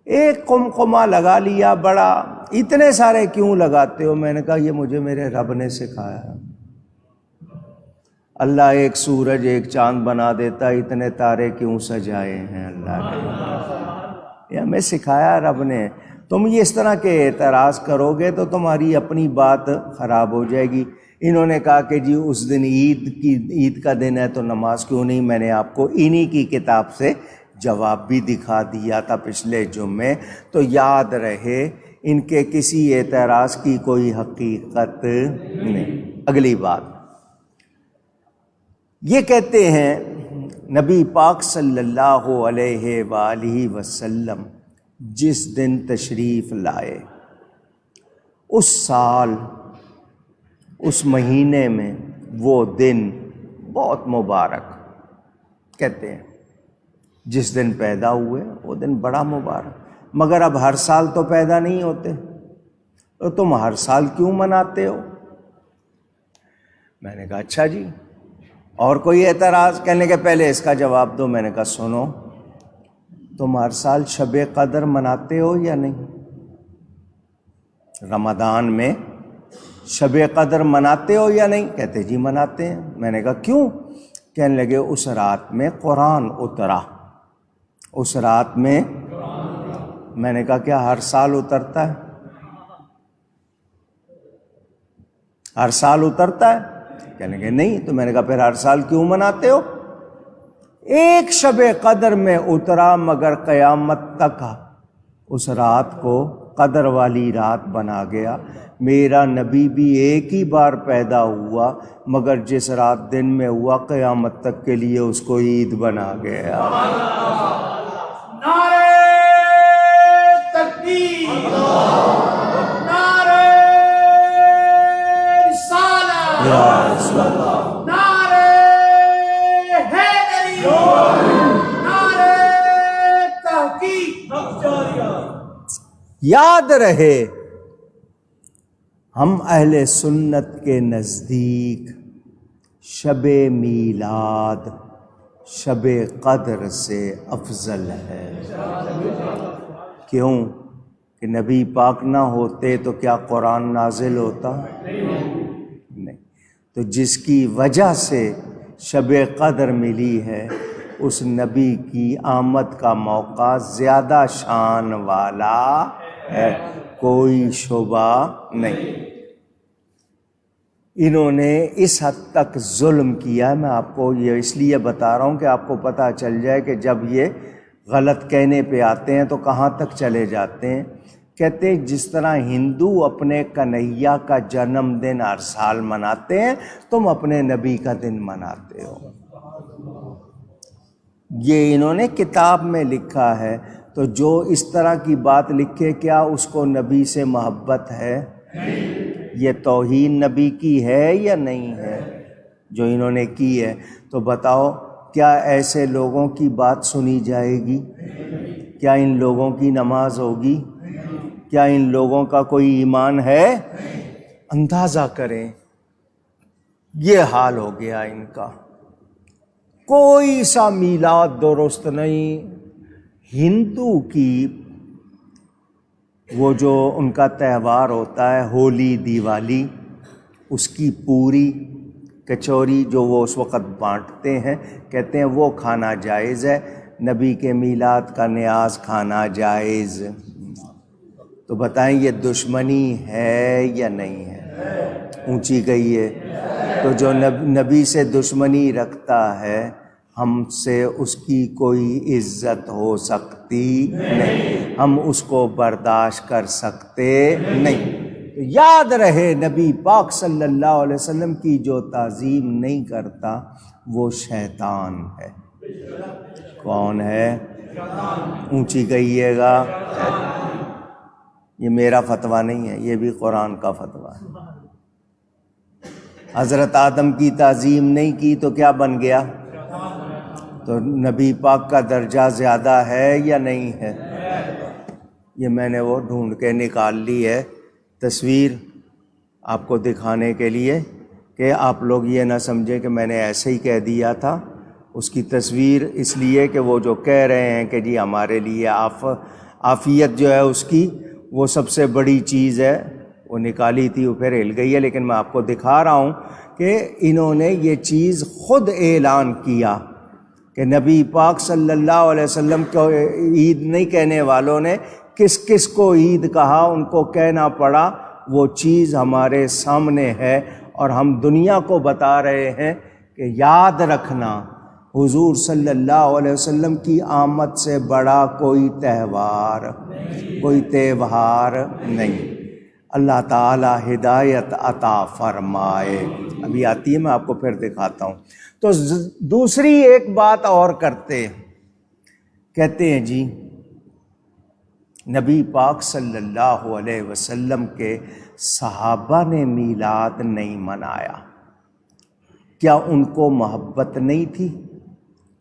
ایک قمقمہ لگا لیا بڑا، اتنے سارے کیوں لگاتے ہو؟ میں نے کہا یہ مجھے میرے رب نے سکھایا۔ اللہ ایک سورج ایک چاند بنا دیتا، اتنے تارے کیوں سجائے ہیں اللہ نے؟ یہ ہمیں سکھایا رب نے۔ تم یہ اس طرح کے اعتراض کرو گے تو تمہاری اپنی بات خراب ہو جائے گی۔ انہوں نے کہا کہ جی اس دن عید کا دن ہے تو نماز کیوں نہیں؟ میں نے آپ کو انہی کی کتاب سے جواب بھی دکھا دیا تھا پچھلے جمعے، تو یاد رہے ان کے کسی اعتراض کی کوئی حقیقت نہیں۔ اگلی بات یہ کہتے ہیں نبی پاک صلی اللہ علیہ وآلہ وسلم جس دن تشریف لائے اس سال، اس مہینے میں، وہ دن بہت مبارک کہتے ہیں، جس دن پیدا ہوئے وہ دن بڑا مبارک، مگر اب ہر سال تو پیدا نہیں ہوتے، تو تم ہر سال کیوں مناتے ہو؟ میں نے کہا اچھا جی اور کوئی اعتراض؟ کہنے کے پہلے اس کا جواب دو۔ میں نے کہا سنو، تم ہر سال شب قدر مناتے ہو یا نہیں؟ رمضان میں شب قدر مناتے ہو یا نہیں؟ کہتے جی مناتے ہیں۔ میں نے کہا کیوں؟ کہنے لگے اس رات میں قرآن اترا، اس رات میں۔ میں نے کہا کیا ہر سال اترتا ہے؟ ہر سال اترتا ہے؟ کہنے لگے نہیں۔ تو میں نے کہا پھر ہر سال کیوں مناتے ہو؟ ایک شب قدر میں اترا، مگر قیامت تک اس رات کو قدر والی رات بنا گیا۔ میرا نبی بھی ایک ہی بار پیدا ہوا، مگر جس رات دن میں ہوا قیامت تک کے لیے اس کو عید بنا گیا۔ نعرہ تکبیر، نعرہ رسالت، نعرہ حیدری، نعرہ تحقیق۔ یاد رہے ہم اہل سنت کے نزدیک شب میلاد شب قدر سے افضل ہے۔ کیوں؟ کہ نبی پاک نہ ہوتے تو کیا قرآن نازل ہوتا؟ نہیں۔ تو جس کی وجہ سے شب قدر ملی ہے، اس نبی کی آمد کا موقع زیادہ شان والا ہے، کوئی شبہ نہیں۔ انہوں نے اس حد تک ظلم کیا ہے۔ میں آپ کو یہ اس لیے بتا رہا ہوں کہ آپ کو پتہ چل جائے کہ جب یہ غلط کہنے پہ آتے ہیں تو کہاں تک چلے جاتے ہیں۔ کہتے ہیں جس طرح ہندو اپنے کنہیا کا جنم دن ہر سال مناتے ہیں، تم اپنے نبی کا دن مناتے ہو۔ یہ انہوں نے کتاب میں لکھا ہے۔ تو جو اس طرح کی بات لکھے کیا اس کو نبی سے محبت ہے؟ یہ توہین نبی کی ہے یا نہیں ہے جو انہوں نے کی ہے؟ تو بتاؤ کیا ایسے لوگوں کی بات سنی جائے گی؟ کیا ان لوگوں کی نماز ہوگی؟ کیا ان لوگوں کا کوئی ایمان ہے؟ اندازہ کریں، یہ حال ہو گیا ان کا۔ کوئی سا میلاد درست نہیں۔ ہندو کی وہ جو ان کا تہوار ہوتا ہے ہولی دیوالی، اس کی پوری کچوری جو وہ اس وقت بانٹتے ہیں، کہتے ہیں وہ کھانا جائز ہے، نبی کے میلاد کا نیاز کھانا جائز۔ تو بتائیں یہ دشمنی ہے یا نہیں ہے؟ اونچی گئی ہے۔ تو جو نبی سے دشمنی رکھتا ہے، ہم سے اس کی کوئی عزت ہو سکتی نہیں، ہم اس کو برداشت کر سکتے نہیں۔ یاد رہے نبی پاک صلی اللہ علیہ وسلم کی جو تعظیم نہیں کرتا وہ شیطان ہے۔ کون ہے؟ اونچی کہیے گا۔ یہ میرا فتویٰ نہیں ہے، یہ بھی قرآن کا فتویٰ ہے۔ حضرت آدم کی تعظیم نہیں کی تو کیا بن گیا؟ تو نبی پاک کا درجہ زیادہ ہے یا نہیں ہے؟ یہ میں نے وہ ڈھونڈ کے نکال لی ہے تصویر آپ کو دکھانے کے لیے کہ آپ لوگ یہ نہ سمجھیں کہ میں نے ایسے ہی کہہ دیا تھا۔ اس کی تصویر اس لیے کہ وہ جو کہہ رہے ہیں کہ جی ہمارے لیے عافیت جو ہے اس کی وہ سب سے بڑی چیز ہے، وہ نکالی تھی، وہ پھر ہل گئی ہے، لیکن میں آپ کو دکھا رہا ہوں کہ انہوں نے یہ چیز خود اعلان کیا کہ نبی پاک صلی اللہ علیہ وسلم کو عید نہیں کہنے والوں نے کس کس کو عید کہا، ان کو کہنا پڑا۔ وہ چیز ہمارے سامنے ہے اور ہم دنیا کو بتا رہے ہیں کہ یاد رکھنا حضور صلی اللہ علیہ وسلم کی آمد سے بڑا کوئی تہوار نہیں۔ اللہ تعالی ہدایت عطا فرمائے۔ ابھی آتی ہے، میں آپ کو پھر دکھاتا ہوں۔ تو دوسری ایک بات اور کرتے ہیں، کہتے ہیں جی نبی پاک صلی اللہ علیہ وسلم کے صحابہ نے میلاد نہیں منایا۔ کیا ان کو محبت نہیں تھی؟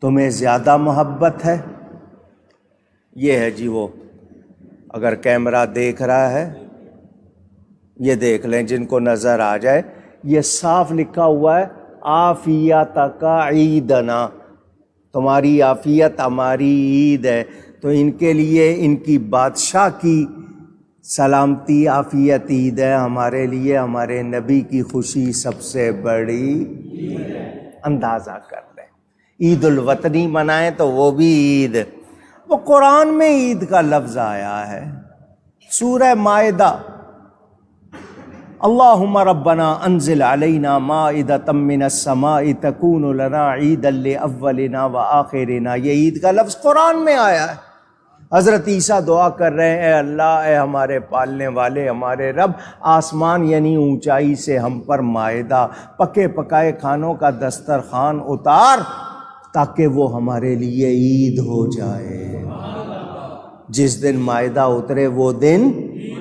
تمہیں زیادہ محبت ہے؟ یہ ہے جی وہ، اگر کیمرہ دیکھ رہا ہے یہ دیکھ لیں، جن کو نظر آ جائے، یہ صاف لکھا ہوا ہے عافیتک عیدنا، تمہاری عافیت ہماری عید ہے۔ تو ان کے لیے ان کی بادشاہ کی سلامتی عافیت عید ہے ہمارے لیے، ہمارے نبی کی خوشی سب سے بڑی اندازہ کر لیں۔ عید الوطنی منائیں تو وہ بھی عید، وہ قرآن میں عید کا لفظ آیا ہے، سورہ مائدہ، اللہم ربنا انزل علینا مائدۃ من السماء تکون لنا عیدا لاولنا وآخرنا، یہ عید کا لفظ قرآن میں آیا ہے۔ حضرت عیسیٰ دعا کر رہے ہیں، اے اللہ، اے ہمارے پالنے والے، ہمارے رب، آسمان یعنی اونچائی سے ہم پر مائدہ، پکے پکائے کھانوں کا دسترخوان اتار تاکہ وہ ہمارے لیے عید ہو جائے۔ جس دن مائدہ اترے وہ دن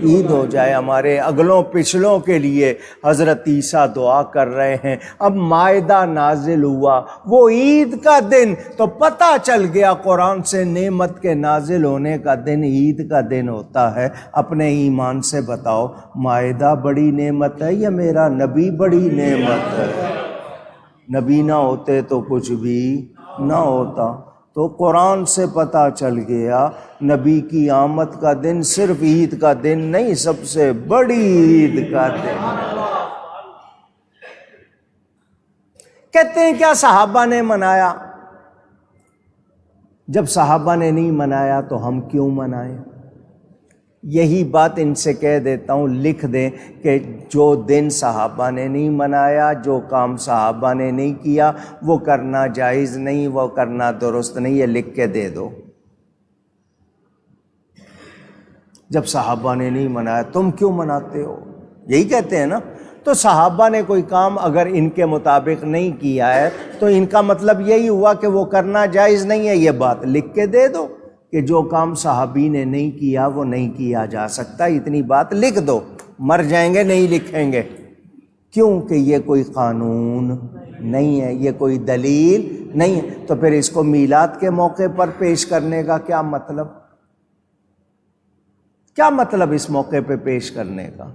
عید ہو جائے ہمارے اگلوں پچھلوں کے لیے۔ حضرت عیسیٰ دعا کر رہے ہیں، اب مائدہ نازل ہوا، وہ عید کا دن، تو پتہ چل گیا قرآن سے نعمت کے نازل ہونے کا دن عید کا دن ہوتا ہے۔ اپنے ایمان سے بتاؤ، مائدہ بڑی نعمت ہے یا میرا نبی بڑی نعمت ہے؟ نبی نہ ہوتے تو کچھ بھی نہ ہوتا۔ تو قرآن سے پتہ چل گیا نبی کی آمد کا دن صرف عید کا دن نہیں، سب سے بڑی عید کا دن۔ کہتے ہیں کیا صحابہ نے منایا؟ جب صحابہ نے نہیں منایا تو ہم کیوں منائیں؟ یہی بات ان سے کہہ دیتا ہوں، لکھ دیں کہ جو دن صحابہ نے نہیں منایا، جو کام صحابہ نے نہیں کیا، وہ کرنا جائز نہیں، وہ کرنا درست نہیں، یہ لکھ کے دے دو۔ جب صحابہ نے نہیں منایا تم کیوں مناتے ہو؟ یہی کہتے ہیں نا۔ تو صحابہ نے کوئی کام اگر ان کے مطابق نہیں کیا ہے تو ان کا مطلب یہی ہوا کہ وہ کرنا جائز نہیں ہے۔ یہ بات لکھ کے دے دو کہ جو کام صحابی نے نہیں کیا وہ نہیں کیا جا سکتا، اتنی بات لکھ دو۔ مر جائیں گے نہیں لکھیں گے، کیونکہ یہ کوئی قانون نہیں ہے، یہ کوئی دلیل نہیں ہے۔ تو پھر اس کو میلاد کے موقع پر پیش کرنے کا کیا مطلب؟ کیا مطلب اس موقع پہ پیش کرنے کا؟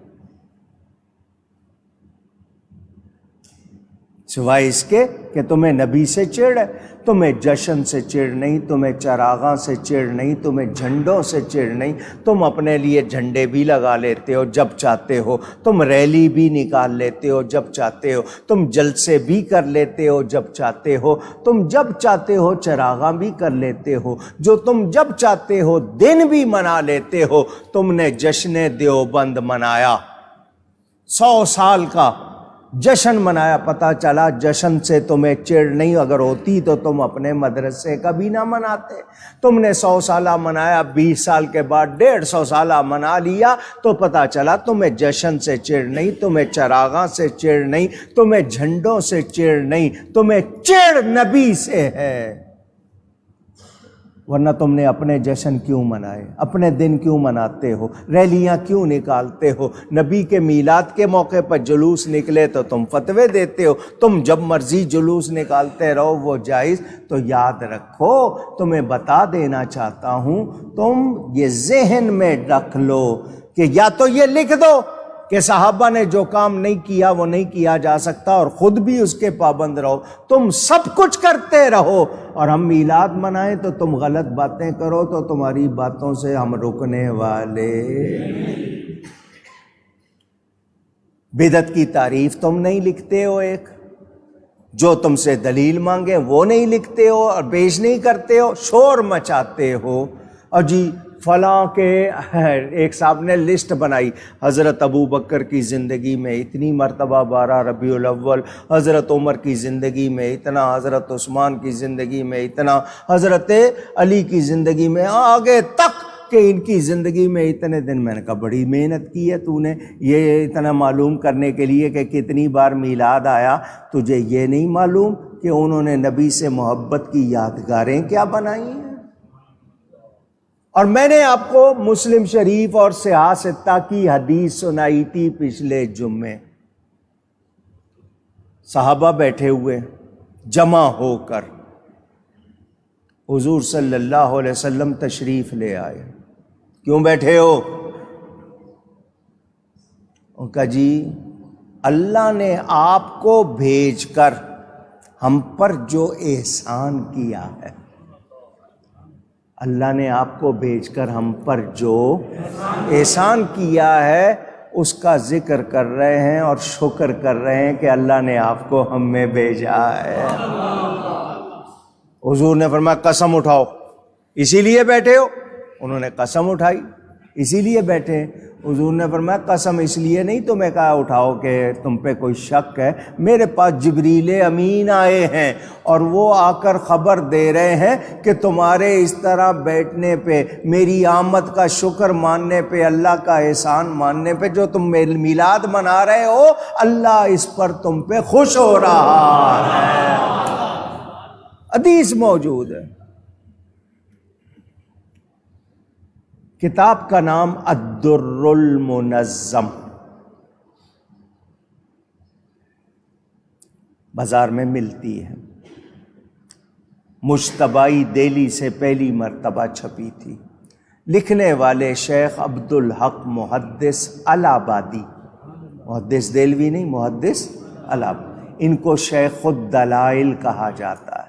سوائے اس کے کہ تمہیں نبی سے چڑ ہے، تمہیں جشن سے چڑ نہیں، تمہیں چراغاں سے چڑ نہیں، تمہیں جھنڈوں سے چڑ نہیں۔ تم اپنے لیے جھنڈے بھی لگا لیتے ہو جب چاہتے ہو، تم ریلی بھی نکال لیتے ہو جب چاہتے ہو، تم جلسے بھی کر لیتے ہو جب چاہتے ہو، تم جب چاہتے ہو چراغاں بھی کر لیتے ہو، جو تم جب چاہتے ہو دن بھی منا لیتے ہو۔ تم نے جشن دیوبند منایا، 100 سال کا جشن منایا، پتہ چلا جشن سے تمہیں چڑ نہیں، اگر ہوتی تو تم اپنے مدرسے کا بھی نہ مناتے۔ تم نے 100 سالہ منایا، 20 سال کے بعد 150 سالہ منا لیا، تو پتہ چلا تمہیں جشن سے چڑ نہیں، تمہیں چراغاں سے چڑ نہیں، تمہیں جھنڈوں سے چڑ نہیں، تمہیں چڑ نبی سے ہے۔ ورنہ تم نے اپنے جشن کیوں منائے؟ اپنے دن کیوں مناتے ہو؟ ریلیاں کیوں نکالتے ہو؟ نبی کے میلاد کے موقع پر جلوس نکلے تو تم فتوے دیتے ہو، تم جب مرضی جلوس نکالتے رہو، وہ جائز۔ تو یاد رکھو، تمہیں بتا دینا چاہتا ہوں، تم یہ ذہن میں رکھ لو کہ یا تو یہ لکھ دو کہ صحابہ نے جو کام نہیں کیا وہ نہیں کیا جا سکتا، اور خود بھی اس کے پابند رہو، تم سب کچھ کرتے رہو، اور ہم میلاد منائیں تو تم غلط باتیں کرو، تو تمہاری باتوں سے ہم رکنے والے۔ بدعت کی تعریف تم نہیں لکھتے ہو، ایک جو تم سے دلیل مانگے وہ نہیں لکھتے ہو اور پیش نہیں کرتے ہو، شور مچاتے ہو۔ اور جی فلاں کے ایک صاحب نے لسٹ بنائی، حضرت ابو بکر کی زندگی میں اتنی مرتبہ 12 ربیع الاول، حضرت عمر کی زندگی میں اتنا، حضرت عثمان کی زندگی میں اتنا، حضرت علی کی زندگی میں آگے تک کہ ان کی زندگی میں اتنے دن۔ میں نے کہا بڑی محنت کی ہے تو نے یہ اتنا معلوم کرنے کے لیے کہ کتنی بار میلاد آیا، تجھے یہ نہیں معلوم کہ انہوں نے نبی سے محبت کی یادگاریں کیا بنائی ہیں؟ اور میں نے آپ کو مسلم شریف اور صحاح ستہ کی حدیث سنائی تھی پچھلے جمعے۔ صحابہ بیٹھے ہوئے جمع ہو کر، حضور صلی اللہ علیہ وسلم تشریف لے آئے۔ کیوں بیٹھے ہو؟ ان کا جی اللہ نے آپ کو بھیج کر ہم پر جو احسان کیا ہے، اللہ نے آپ کو بھیج کر ہم پر جو احسان کیا ہے اس کا ذکر کر رہے ہیں اور شکر کر رہے ہیں کہ اللہ نے آپ کو ہم میں بھیجا ہے۔ حضور نے فرمایا قسم اٹھاؤ، اسی لیے بیٹھے ہو؟ انہوں نے قسم اٹھائی، اسی لیے بیٹھے ہیں۔ حضور نے فرمایا قسم اس لیے نہیں تمہیں کہا اٹھاؤ کہ تم پہ کوئی شک ہے، میرے پاس جبریل امین آئے ہیں اور وہ آ کر خبر دے رہے ہیں کہ تمہارے اس طرح بیٹھنے پہ، میری آمد کا شکر ماننے پہ، اللہ کا احسان ماننے پہ، جو تم میلاد منا رہے ہو، اللہ اس پر تم پہ خوش ہو رہا ہے۔ حدیث موجود ہے۔ کتاب کا نام الدر المنظم، بازار میں ملتی ہے، مجتبائی دہلی سے پہلی مرتبہ چھپی تھی۔ لکھنے والے شیخ عبد الحق محدث الہٰبادی، محدث دہلوی نہیں، محدث الہٰبادی، ان کو شیخ الدلائل کہا جاتا ہے۔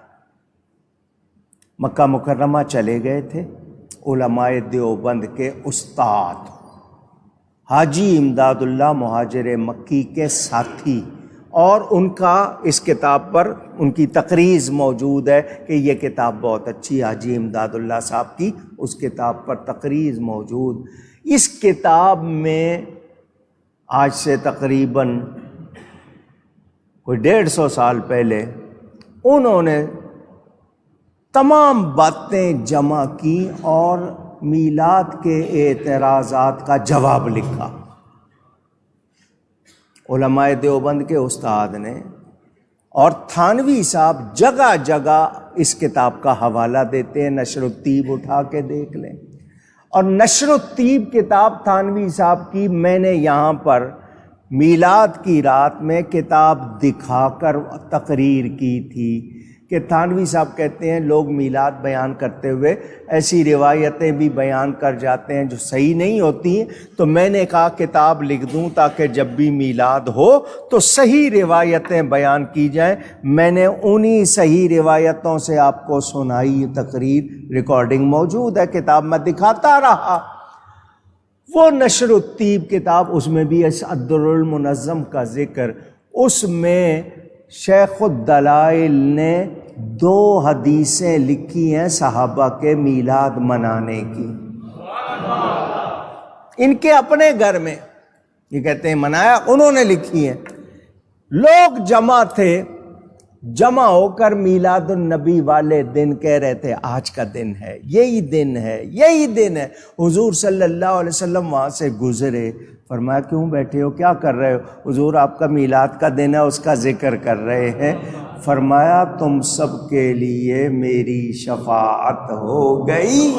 مکہ مکرمہ چلے گئے تھے، علماء دیوبند کے استاد حاجی امداد اللہ مہاجر مکی کے ساتھی، اور ان کا اس کتاب پر ان کی تقریر موجود ہے کہ یہ کتاب بہت اچھی، حاجی امداد اللہ صاحب کی اس کتاب پر تقریر موجود۔ اس کتاب میں آج سے تقریباً کوئی 150 سال پہلے انہوں نے تمام باتیں جمع کی اور میلاد کے اعتراضات کا جواب لکھا۔ علماء دیوبند کے استاد نے، اور تھانوی صاحب جگہ جگہ اس کتاب کا حوالہ دیتے ہیں، نشر الطیب اٹھا کے دیکھ لیں۔ اور نشر الطیب کتاب تھانوی صاحب کی میں نے یہاں پر میلاد کی رات میں کتاب دکھا کر تقریر کی تھی کہ تھانوی صاحب کہتے ہیں لوگ میلاد بیان کرتے ہوئے ایسی روایتیں بھی بیان کر جاتے ہیں جو صحیح نہیں ہوتی ہیں، تو میں نے کہا کتاب لکھ دوں تاکہ جب بھی میلاد ہو تو صحیح روایتیں بیان کی جائیں۔ میں نے انہی صحیح روایتوں سے آپ کو سنائی تقریر، ریکارڈنگ موجود ہے، کتاب میں دکھاتا رہا۔ وہ نشر الطیب کتاب، اس میں بھی الدر المنظم کا ذکر، اس میں شیخ الدلائل نے 2 حدیثیں لکھی ہیں صحابہ کے میلاد منانے کی، ان کے اپنے گھر میں، یہ کہتے ہیں منایا، انہوں نے لکھی ہیں۔ لوگ جمع تھے، جمع ہو کر میلاد النبی والے دن کہہ رہے تھے آج کا دن ہے، یہی دن ہے، یہی دن ہے۔ حضور صلی اللہ علیہ وسلم وہاں سے گزرے، فرمایا کیوں بیٹھے ہو، کیا کر رہے ہو؟ حضور آپ کا میلاد کا دن ہے، اس کا ذکر کر رہے ہیں۔ فرمایا تم سب کے لیے میری شفاعت ہو گئی۔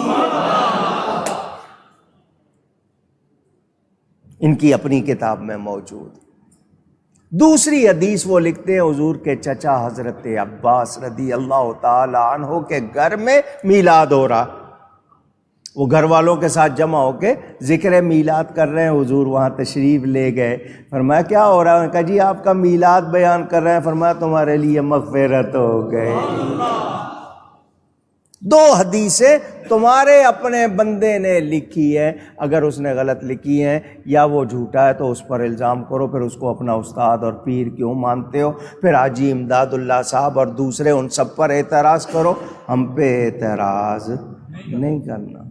ان کی اپنی کتاب میں موجود۔ دوسری حدیث وہ لکھتے ہیں حضور کے چچا حضرت عباس رضی اللہ تعالی عنہ کے گھر میں میلاد ہو رہا، وہ گھر والوں کے ساتھ جمع ہو کے ذکر میلاد کر رہے ہیں، حضور وہاں تشریف لے گئے۔ فرمایا کیا ہو رہا ہے؟ کہا جی آپ کا میلاد بیان کر رہے ہیں۔ فرمایا تمہارے لیے مغفرت ہو گئی۔ 2 حدیثیں تمہارے اپنے بندے نے لکھی ہے، اگر اس نے غلط لکھی ہیں یا وہ جھوٹا ہے تو اس پر الزام کرو، پھر اس کو اپنا استاد اور پیر کیوں مانتے ہو؟ پھر حاجی امداد اللہ صاحب اور دوسرے ان سب پر اعتراض کرو، ہم پہ اعتراض نہیں کرنا۔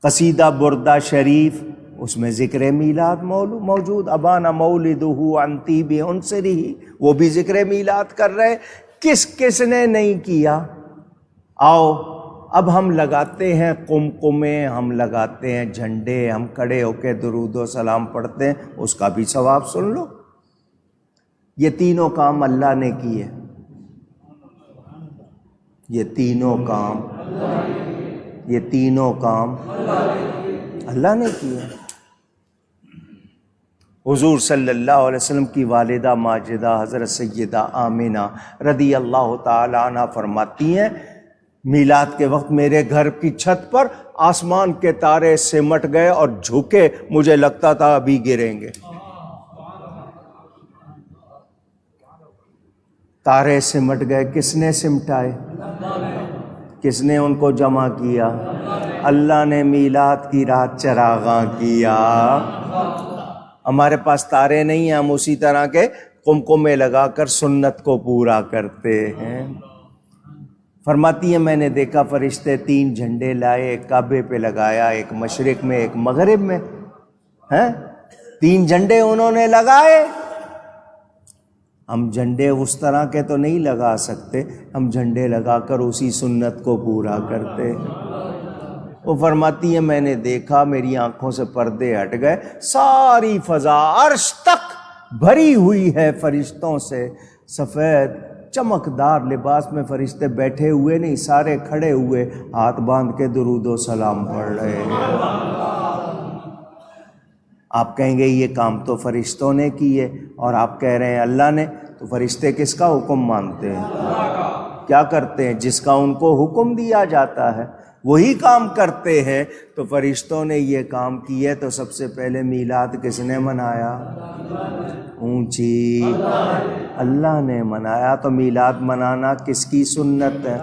قصیدہ بردہ شریف، اس میں ذکر میلاد موجود، ابانا مولدہ عن طیب عنصرہ، وہ بھی ذکر میلاد کر رہے۔ کس نے نہیں کیا؟ آؤ اب ہم لگاتے ہیں قمقمے، ہم لگاتے ہیں جھنڈے، ہم کھڑے ہو کے درود و سلام پڑھتے ہیں، اس کا بھی ثواب سن لو۔ یہ تینوں کام اللہ نے کیے، یہ تینوں کام اللہ نے کیے۔ حضور صلی اللہ علیہ وسلم کی والدہ ماجدہ حضرت سیدہ آمنہ رضی اللہ تعالی عنہ فرماتی ہیں میلاد کے وقت میرے گھر کی چھت پر آسمان کے تارے سمٹ گئے اور جھکے، مجھے لگتا تھا ابھی گریں گے۔ تارے سمٹ گئے، کس نے سمٹائے؟ کس نے ان کو جمع کیا؟ اللہ نے میلاد کی رات چراغاں کیا. ہمارے پاس تارے نہیں ہیں، ہم اسی طرح کے قمقمے لگا کر سنت کو پورا کرتے ہیں. فرماتی ہے میں نے دیکھا فرشتے 3 جھنڈے لائے، ایک کعبے پہ لگایا، ایک مشرق میں، ایک مغرب میں. 3 جھنڈے انہوں نے لگائے. ہم جھنڈے اس طرح کے تو نہیں لگا سکتے، ہم جھنڈے لگا کر اسی سنت کو پورا کرتے. وہ فرماتی ہے میں نے دیکھا، میری آنکھوں سے پردے ہٹ گئے، ساری فضا عرش تک بھری ہوئی ہے فرشتوں سے. سفید چمکدار لباس میں فرشتے بیٹھے ہوئے نہیں، سارے کھڑے ہوئے ہاتھ باندھ کے درود و سلام پڑھ رہے ہیں. آپ کہیں گے یہ کام تو فرشتوں نے کیے، اور آپ کہہ رہے ہیں اللہ نے. تو فرشتے کس کا حکم مانتے ہیں؟ کیا کرتے ہیں؟ جس کا ان کو حکم دیا جاتا ہے وہی کام کرتے ہیں. تو فرشتوں نے یہ کام کیے تو سب سے پہلے میلاد کس نے منایا؟ اونچی اللہ نے منایا. تو میلاد منانا کس کی سنت ہے؟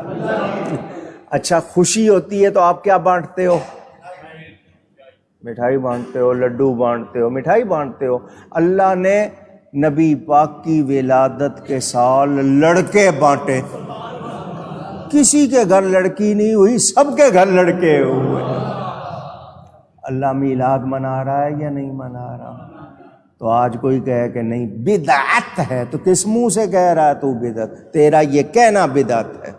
اچھا خوشی ہوتی ہے تو آپ کیا بانٹتے ہو؟ مٹھائی بانٹتے ہو، لڈو بانٹتے ہو، مٹھائی بانٹتے ہو. اللہ نے نبی پاک کی ولادت کے سال لڑکے بانٹے. کسی کے گھر لڑکی نہیں ہوئی، سب کے گھر لڑکے ہوئے. اللہ میلاد منا رہا ہے یا نہیں منا رہا؟ تو آج کوئی کہے کہ نہیں بدعت ہے، تو کس منہ سے کہہ رہا ہے تو بدعت؟ تیرا یہ کہنا بدعت ہے.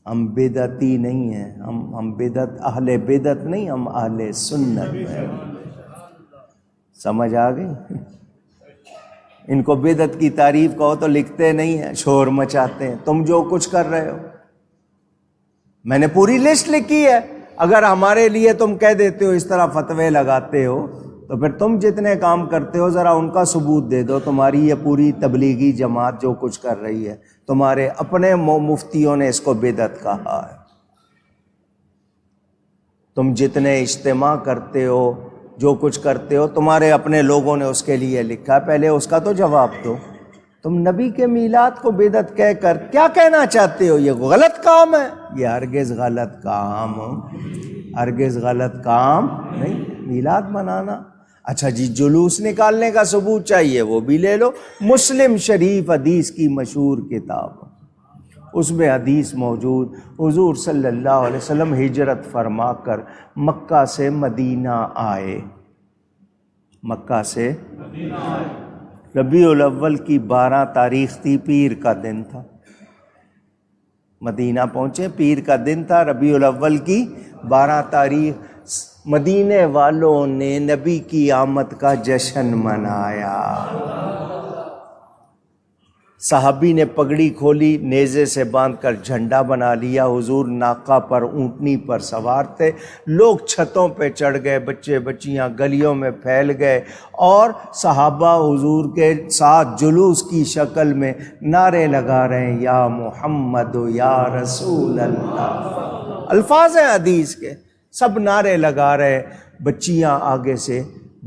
ہم بدعتی نہیں ہیں، ہم بدعت اہل بدعت نہیں، ہم اہل سنت ہیں. سمجھ آ گئی؟ ان کو بدعت کی تعریف کہو تو لکھتے نہیں ہیں، شور مچاتے ہیں. تم جو کچھ کر رہے ہو، میں نے پوری لسٹ لکھی ہے. اگر ہمارے لیے تم کہہ دیتے ہو، اس طرح فتوے لگاتے ہو، تو پھر تم جتنے کام کرتے ہو ذرا ان کا ثبوت دے دو. تمہاری یہ پوری تبلیغی جماعت جو کچھ کر رہی ہے، تمہارے اپنے مفتیوں نے اس کو بدعت کہا ہے. تم جتنے اجتماع کرتے ہو، جو کچھ کرتے ہو، تمہارے اپنے لوگوں نے اس کے لیے لکھا. پہلے اس کا تو جواب دو. تم نبی کے میلاد کو بدعت کہہ کر کیا کہنا چاہتے ہو؟ یہ غلط کام ہے. یہ ہرگز غلط کام، ہرگز غلط کام نہیں میلاد منانا. اچھا جی جلوس نکالنے کا ثبوت چاہیے، وہ بھی لے لو. مسلم شریف حدیث کی مشہور کتاب، اس میں حدیث موجود، حضور صلی اللہ علیہ وسلم ہجرت فرما کر مکہ سے مدینہ آئے. مکہ سے ربیع الاول کی 12 تاریخ تھی، پیر کا دن تھا. مدینہ پہنچے، پیر کا دن تھا، ربیع الاول کی 12 تاریخ. مدینے والوں نے نبی کی آمد کا جشن منایا. صحابی نے پگڑی کھولی، نیزے سے باندھ کر جھنڈا بنا لیا. حضور ناقہ پر، اونٹنی پر سوار تھے. لوگ چھتوں پہ چڑھ گئے، بچے بچیاں گلیوں میں پھیل گئے، اور صحابہ حضور کے ساتھ جلوس کی شکل میں نعرے لگا رہے ہیں، یا محمد یا رسول اللہ. الفاظ ہیں حدیث کے، سب نعرے لگا رہے. بچیاں آگے سے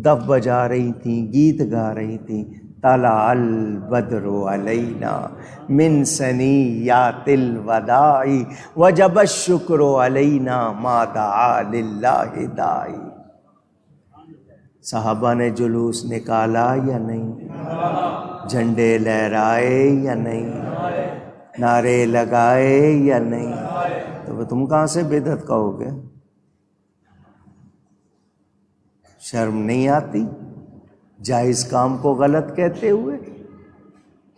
دف بجا رہی تھیں، گیت گا رہی تھیں. طلع البدر علینا من ثنیات الوداع وجب الشکر علینا ما دعا للہ داعی. صحابہ نے جلوس نکالا یا نہیں؟ جھنڈے لہرائے یا نہیں؟ نعرے لگائے یا نہیں؟ تو تم کہاں سے بدعت کہو گے؟ شرم نہیں آتی جائز کام کو غلط کہتے ہوئے؟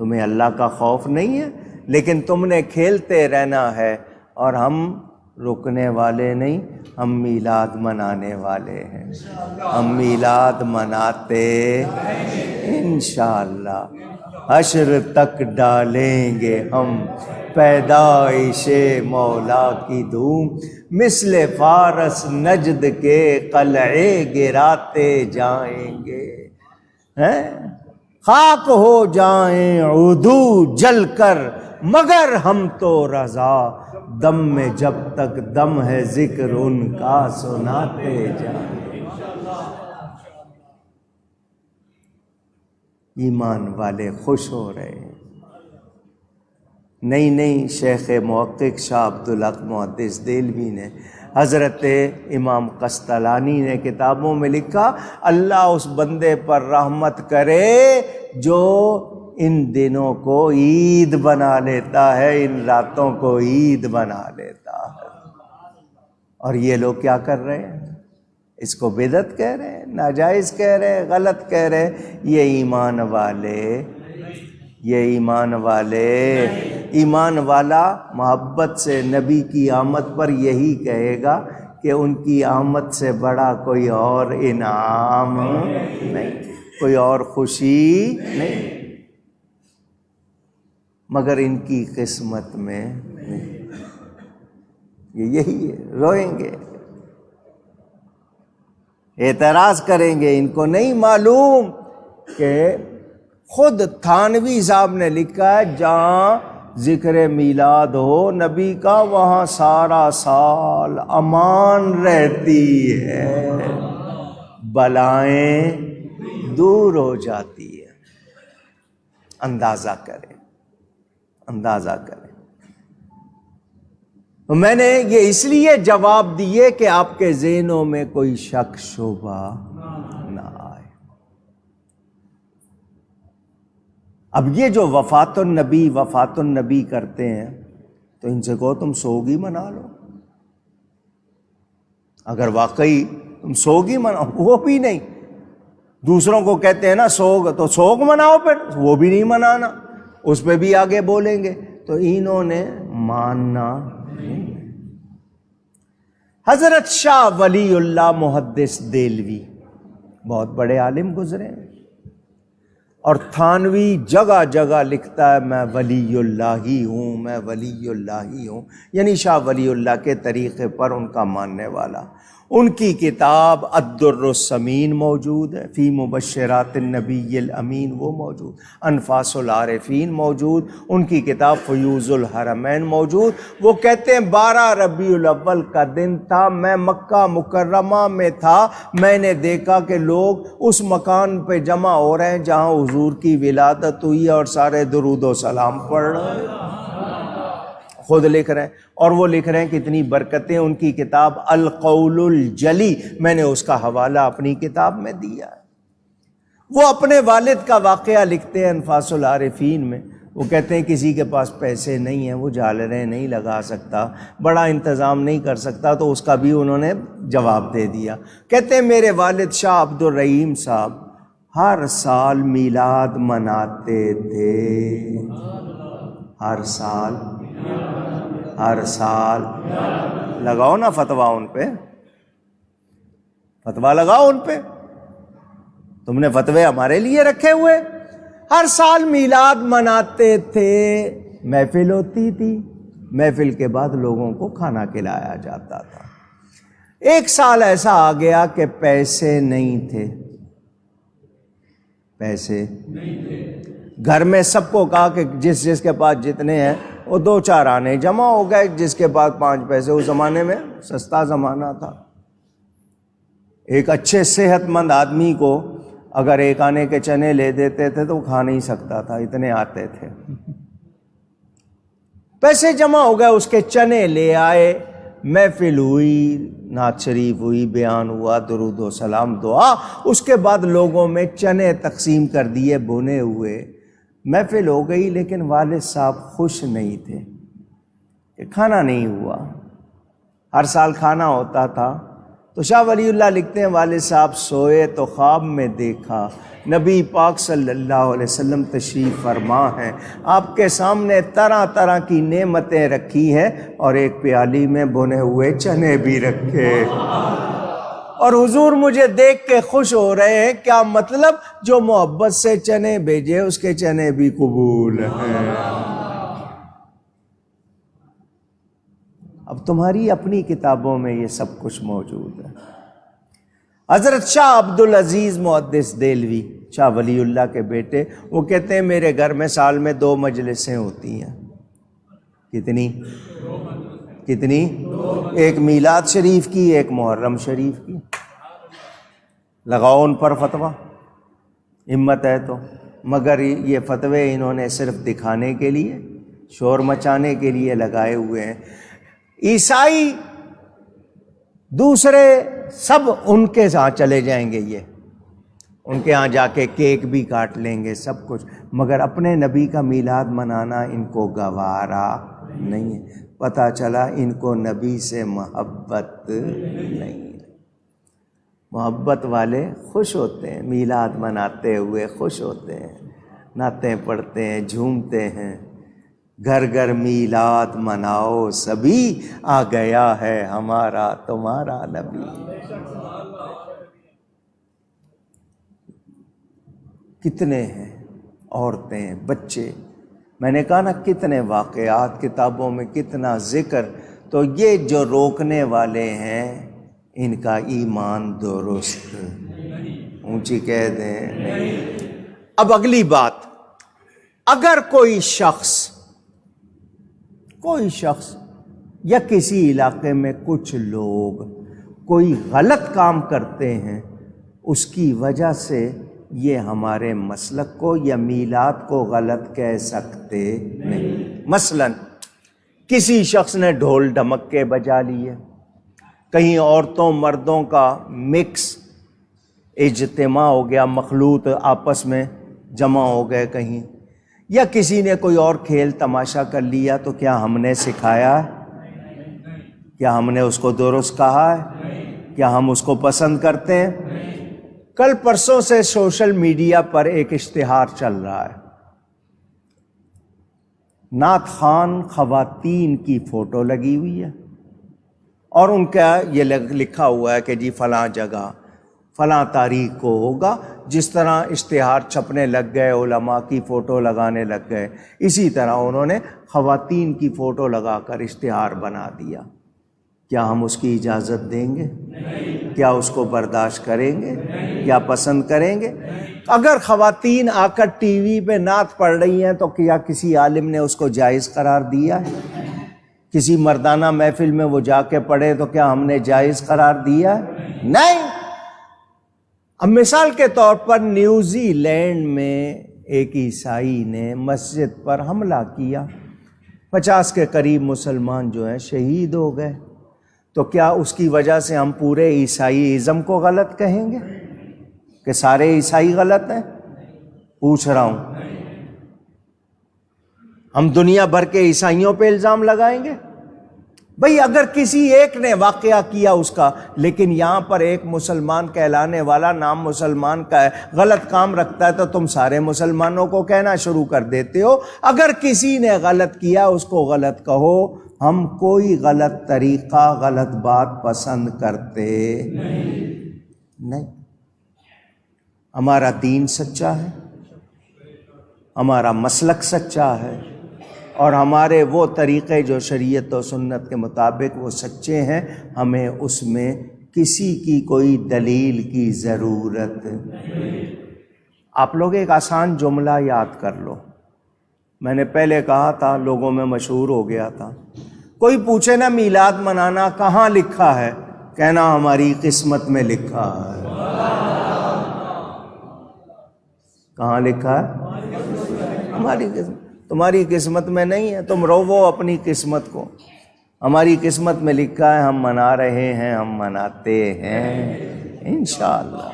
تمہیں اللہ کا خوف نہیں ہے؟ لیکن تم نے کھیلتے رہنا ہے، اور ہم رکنے والے نہیں، ہم میلاد منانے والے ہیں. ہم میلاد مناتے انشاءاللہ. حشر تک ڈالیں گے ہم پیدائش مولا کی دھوم، مثل فارس نجد کے قلعے گراتے جائیں گے. خاک ہو جائیں عدو جل کر مگر ہم تو رضا، دم میں جب تک دم ہے ذکر ان کا سناتے جائیں. ایمان والے خوش ہو رہے ہیں. نہیں شیخ محقق شاہ عبدالحق محدث دہلوی نے، حضرت امام قسطلانی نے کتابوں میں لکھا، اللہ اس بندے پر رحمت کرے جو ان دنوں کو عید بنا لیتا ہے، ان راتوں کو عید بنا لیتا ہے۔ اور یہ لوگ کیا کر رہے ہیں؟ اس کو بدعت کہہ رہے ہیں، ناجائز کہہ رہے ہیں، غلط کہہ رہے ہیں۔ یہ ایمان والا محبت سے نبی کی آمد پر یہی کہے گا کہ ان کی آمد سے بڑا کوئی اور انعام نہیں، کوئی اور خوشی نہیں، مگر ان کی قسمت میں نہیں۔ یہی ہے، روئیں گے، اعتراض کریں گے۔ ان کو نہیں معلوم کہ خود تھانوی صاحب نے لکھا ہے جہاں ذکر میلاد ہو نبی کا وہاں سارا سال امان رہتی ہے، بلائیں دور ہو جاتی ہے۔ اندازہ کریں۔ تو میں نے یہ اس لیے جواب دیے کہ آپ کے ذہنوں میں کوئی شک شبہ نہ آئے۔ اب یہ جو وفات النبی کرتے ہیں تو ان سے کہو تم سوگ ہی منا لو۔ اگر واقعی تم سوگ ہی مناؤ، وہ بھی نہیں، دوسروں کو کہتے ہیں نا سوگ، تو سوگ مناؤ، پھر وہ بھی نہیں منانا، اس پہ بھی آگے بولیں گے۔ تو انہوں نے ماننا۔ حضرت شاہ ولی اللہ محدث دہلوی بہت بڑے عالم گزرے ہیں، اور تھانوی جگہ جگہ لکھتا ہے میں ولی اللہ ہی ہوں، یعنی شاہ ولی اللہ کے طریقے پر ان کا ماننے والا۔ ان کی کتاب الدر الثمین موجود ہے، فی مبشرات النبی الامین وہ موجود، انفاس العارفین موجود، ان کی کتاب فیوض الحرمین موجود۔ وہ کہتے ہیں 12 ربیع الاول کا دن تھا، میں مکہ مکرمہ میں تھا، میں نے دیکھا کہ لوگ اس مکان پہ جمع ہو رہے ہیں جہاں حضور کی ولادت ہوئی ہے، اور سارے درود و سلام پڑھ رہے ہیں، خود لکھ رہے ہیں۔ اور وہ لکھ رہے ہیں کتنی برکتیں، ان کی کتاب القول الجلی، میں نے اس کا حوالہ اپنی کتاب میں دیا ہے۔ وہ اپنے والد کا واقعہ لکھتے ہیں انفاس العارفین میں۔ وہ کہتے ہیں کسی کے پاس پیسے نہیں ہیں، وہ جھالریں نہیں لگا سکتا، بڑا انتظام نہیں کر سکتا، تو اس کا بھی انہوں نے جواب دے دیا۔ کہتے ہیں میرے والد شاہ عبد الرحیم صاحب ہر سال میلاد مناتے تھے، ہر سال لگاؤ نا فتویٰ ان پہ، فتویٰ لگاؤ ان پہ، تم نے فتوے ہمارے لیے رکھے ہوئے۔ ہر سال میلاد مناتے تھے، محفل ہوتی تھی، محفل کے بعد لوگوں کو کھانا کھلایا جاتا تھا۔ ایک سال ایسا آ گیا کہ پیسے نہیں تھے، گھر میں سب کو کہا کہ جس کے پاس جتنے ہیں وہ 2-4 آنے جمع ہو گئے، جس کے پاس 5 پیسے، اس زمانے میں سستا زمانہ تھا، ایک اچھے صحت مند آدمی کو اگر 1 آنے کے چنے لے دیتے تھے تو وہ کھا نہیں سکتا تھا، اتنے آتے تھے۔ پیسے جمع ہو گئے، اس کے چنے لے آئے، محفل ہوئی، نعت شریف ہوئی، بیان ہوا، درود و سلام، دعا، اس کے بعد لوگوں میں چنے تقسیم کر دیے بھنے ہوئے، محفل ہو گئی۔ لیکن والد صاحب خوش نہیں تھے کہ کھانا نہیں ہوا، ہر سال کھانا ہوتا تھا۔ تو شاہ ولی اللہ لکھتے ہیں والد صاحب سوئے تو خواب میں دیکھا نبی پاک صلی اللہ علیہ وسلم تشریف فرما ہیں، آپ کے سامنے طرح طرح کی نعمتیں رکھی ہیں، اور ایک پیالی میں بھنے ہوئے چنے بھی رکھے، اور حضور مجھے دیکھ کے خوش ہو رہے ہیں۔ کیا مطلب؟ جو محبت سے چنے بھیجے اس کے چنے بھی قبول ہیں۔ اب تمہاری اپنی کتابوں میں یہ سب کچھ موجود ہے۔ حضرت شاہ عبد العزیز محدث دہلوی، شاہ ولی اللہ کے بیٹے، وہ کہتے ہیں میرے گھر میں سال میں 2 مجلسیں ہوتی ہیں۔ کتنی؟ ایک میلاد شریف کی، ایک محرم شریف کی۔ لگاؤ ان پر فتویٰ، ہمت ہے تو۔ مگر یہ فتوے انہوں نے صرف دکھانے کے لیے شور مچانے کے لیے لگائے ہوئے ہیں۔ عیسائی دوسرے سب ان کے ہاں چلے جائیں گے، یہ ان کے ہاں جا کے کیک بھی کاٹ لیں گے، سب کچھ، مگر اپنے نبی کا میلاد منانا ان کو گوارا نہیں ہے۔ پتہ چلا ان کو نبی سے محبت نہیں ہے۔ محبت والے خوش ہوتے ہیں، میلاد مناتے ہوئے خوش ہوتے ہیں، نعتیں پڑھتے ہیں، جھومتے ہیں، گھر گھر میلاد مناؤ سبھی، آ گیا ہے ہمارا تمہارا نبی۔ کتنے ہیں عورتیں، بچے، میں نے کہا نا کتنے واقعات کتابوں میں، کتنا ذکر، تو یہ جو روکنے والے ہیں ان کا ایمان درست، اونچی کہہ دیں نہیں۔ اب اگلی بات، اگر کوئی شخص یا کسی علاقے میں کچھ لوگ کوئی غلط کام کرتے ہیں، اس کی وجہ سے یہ ہمارے مسلک کو یا میلاد کو غلط کہہ سکتے نہیں۔ مثلا کسی شخص نے ڈھول ڈھمکے بجا لیے، کہیں عورتوں مردوں کا مکس اجتماع ہو گیا، مخلوط آپس میں جمع ہو گئے کہیں، یا کسی نے کوئی اور کھیل تماشا کر لیا، تو کیا ہم نے سکھایا ہے؟ کیا ہم نے اس کو درست کہا ہے؟ کیا ہم اس کو پسند کرتے ہیں؟ کل پرسوں سے سوشل میڈیا پر ایک اشتہار چل رہا ہے، نعت خوان خواتین کی فوٹو لگی ہوئی ہے اور ان کا یہ لکھا ہوا ہے کہ جی فلاں جگہ فلاں تاریخ کو ہوگا۔ جس طرح اشتہار چھپنے لگ گئے، علماء کی فوٹو لگانے لگ گئے، اسی طرح انہوں نے خواتین کی فوٹو لگا کر اشتہار بنا دیا۔ کیا ہم اس کی اجازت دیں گے؟ کیا اس کو برداشت کریں گے؟ کیا پسند کریں گے؟ اگر خواتین آ کر ٹی وی پہ نعت پڑھ رہی ہیں تو کیا کسی عالم نے اس کو جائز قرار دیا ہے؟ کسی مردانہ محفل میں وہ جا کے پڑھے تو کیا ہم نے جائز قرار دیا ہے؟ نہیں۔ اب مثال کے طور پر نیوزی لینڈ میں ایک عیسائی نے مسجد پر حملہ کیا، 50 کے قریب مسلمان جو ہیں شہید ہو گئے، تو کیا اس کی وجہ سے ہم پورے عیسائی ازم کو غلط کہیں گے کہ سارے عیسائی غلط ہیں؟ پوچھ رہا ہوں، ہم دنیا بھر کے عیسائیوں پہ الزام لگائیں گے؟ بھئی اگر کسی ایک نے واقعہ کیا اس کا، لیکن یہاں پر ایک مسلمان کہلانے والا، نام مسلمان کا ہے، غلط کام رکھتا ہے، تو تم سارے مسلمانوں کو کہنا شروع کر دیتے ہو۔ اگر کسی نے غلط کیا اس کو غلط کہو، ہم کوئی غلط طریقہ، غلط بات پسند کرتے نہیں۔ ہمارا دین سچا ہے، ہمارا مسلک سچا ہے، اور ہمارے وہ طریقے جو شریعت و سنت کے مطابق وہ سچے ہیں، ہمیں اس میں کسی کی کوئی دلیل کی ضرورت۔ آپ لوگ ایک آسان جملہ یاد کر لو، میں نے پہلے کہا تھا، لوگوں میں مشہور ہو گیا تھا، کوئی پوچھے نا میلاد منانا کہاں لکھا ہے، کہنا ہماری قسمت میں لکھا ہے۔ کہاں لکھا ہے؟ ہماری قسمت۔ تمہاری قسمت میں نہیں ہے، تم روو اپنی قسمت کو۔ ہماری قسمت میں لکھا ہے، ہم منا رہے ہیں، ہم مناتے ہیں انشاءاللہ۔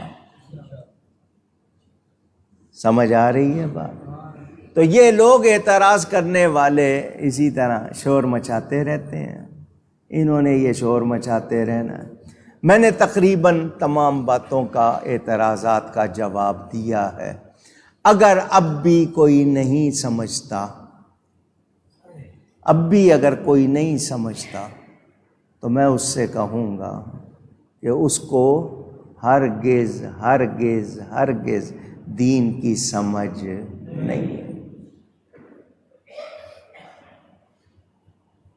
سمجھ آ رہی ہے بات؟ تو یہ لوگ اعتراض کرنے والے اسی طرح شور مچاتے رہتے ہیں، انہوں نے یہ شور مچاتے رہنا ہے۔ میں نے تقریباً تمام باتوں کا، اعتراضات کا جواب دیا ہے۔ اگر اب بھی کوئی نہیں سمجھتا، اب بھی اگر کوئی نہیں سمجھتا، تو میں اس سے کہوں گا کہ اس کو ہرگز ہرگز ہرگز دین کی سمجھ نہیں ہے۔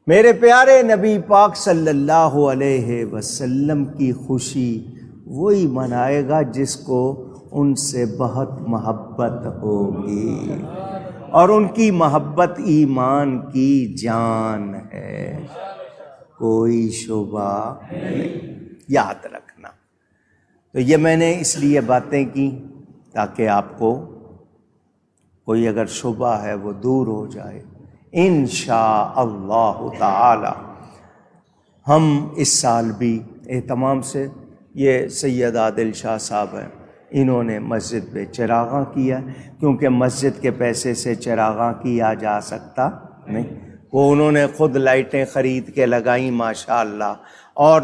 میرے پیارے نبی پاک صلی اللہ علیہ وسلم کی خوشی وہی منائے گا جس کو ان سے بہت محبت ہوگی، اور ان کی محبت ایمان کی جان ہے، کوئی شبہ نہیں، یاد رکھنا۔ تو یہ میں نے اس لیے باتیں کی تاکہ آپ کو کوئی اگر شبہ ہے وہ دور ہو جائے، انشاء اللہ تعالی۔ ہم اس سال بھی اہتمام سے، یہ سید عادل شاہ صاحب ہیں، انہوں نے مسجد پہ چراغاں کیا، کیونکہ مسجد کے پیسے سے چراغاں کیا جا سکتا نہیں، وہ انہوں نے خود لائٹیں خرید کے لگائیں ماشاءاللہ، اور